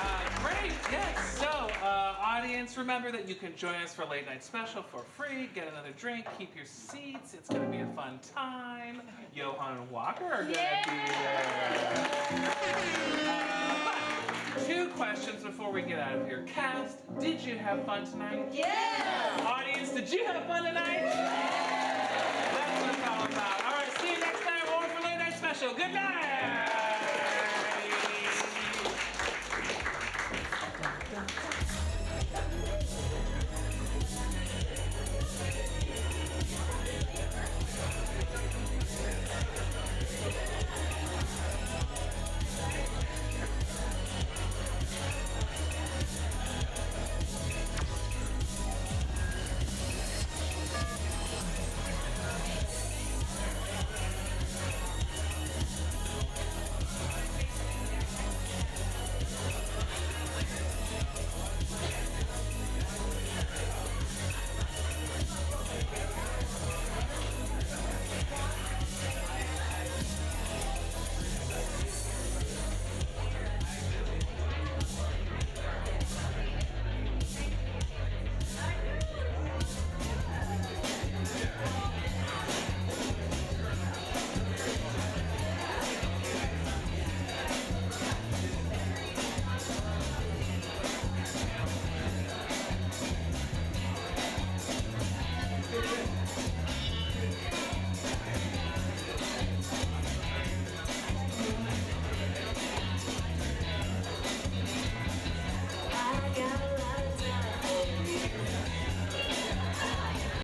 right. Great. Yes. So, audience, remember that you can join us for late night special for free. Get another drink. Keep your seats. It's going to be a fun time. Johan and Walker are going to be there. But 2 questions before we get out of here. Cast, did you have fun tonight? Yeah. Audience, did you have fun tonight? That's what it's all about. All right. See you next time. More for late night special. Good night.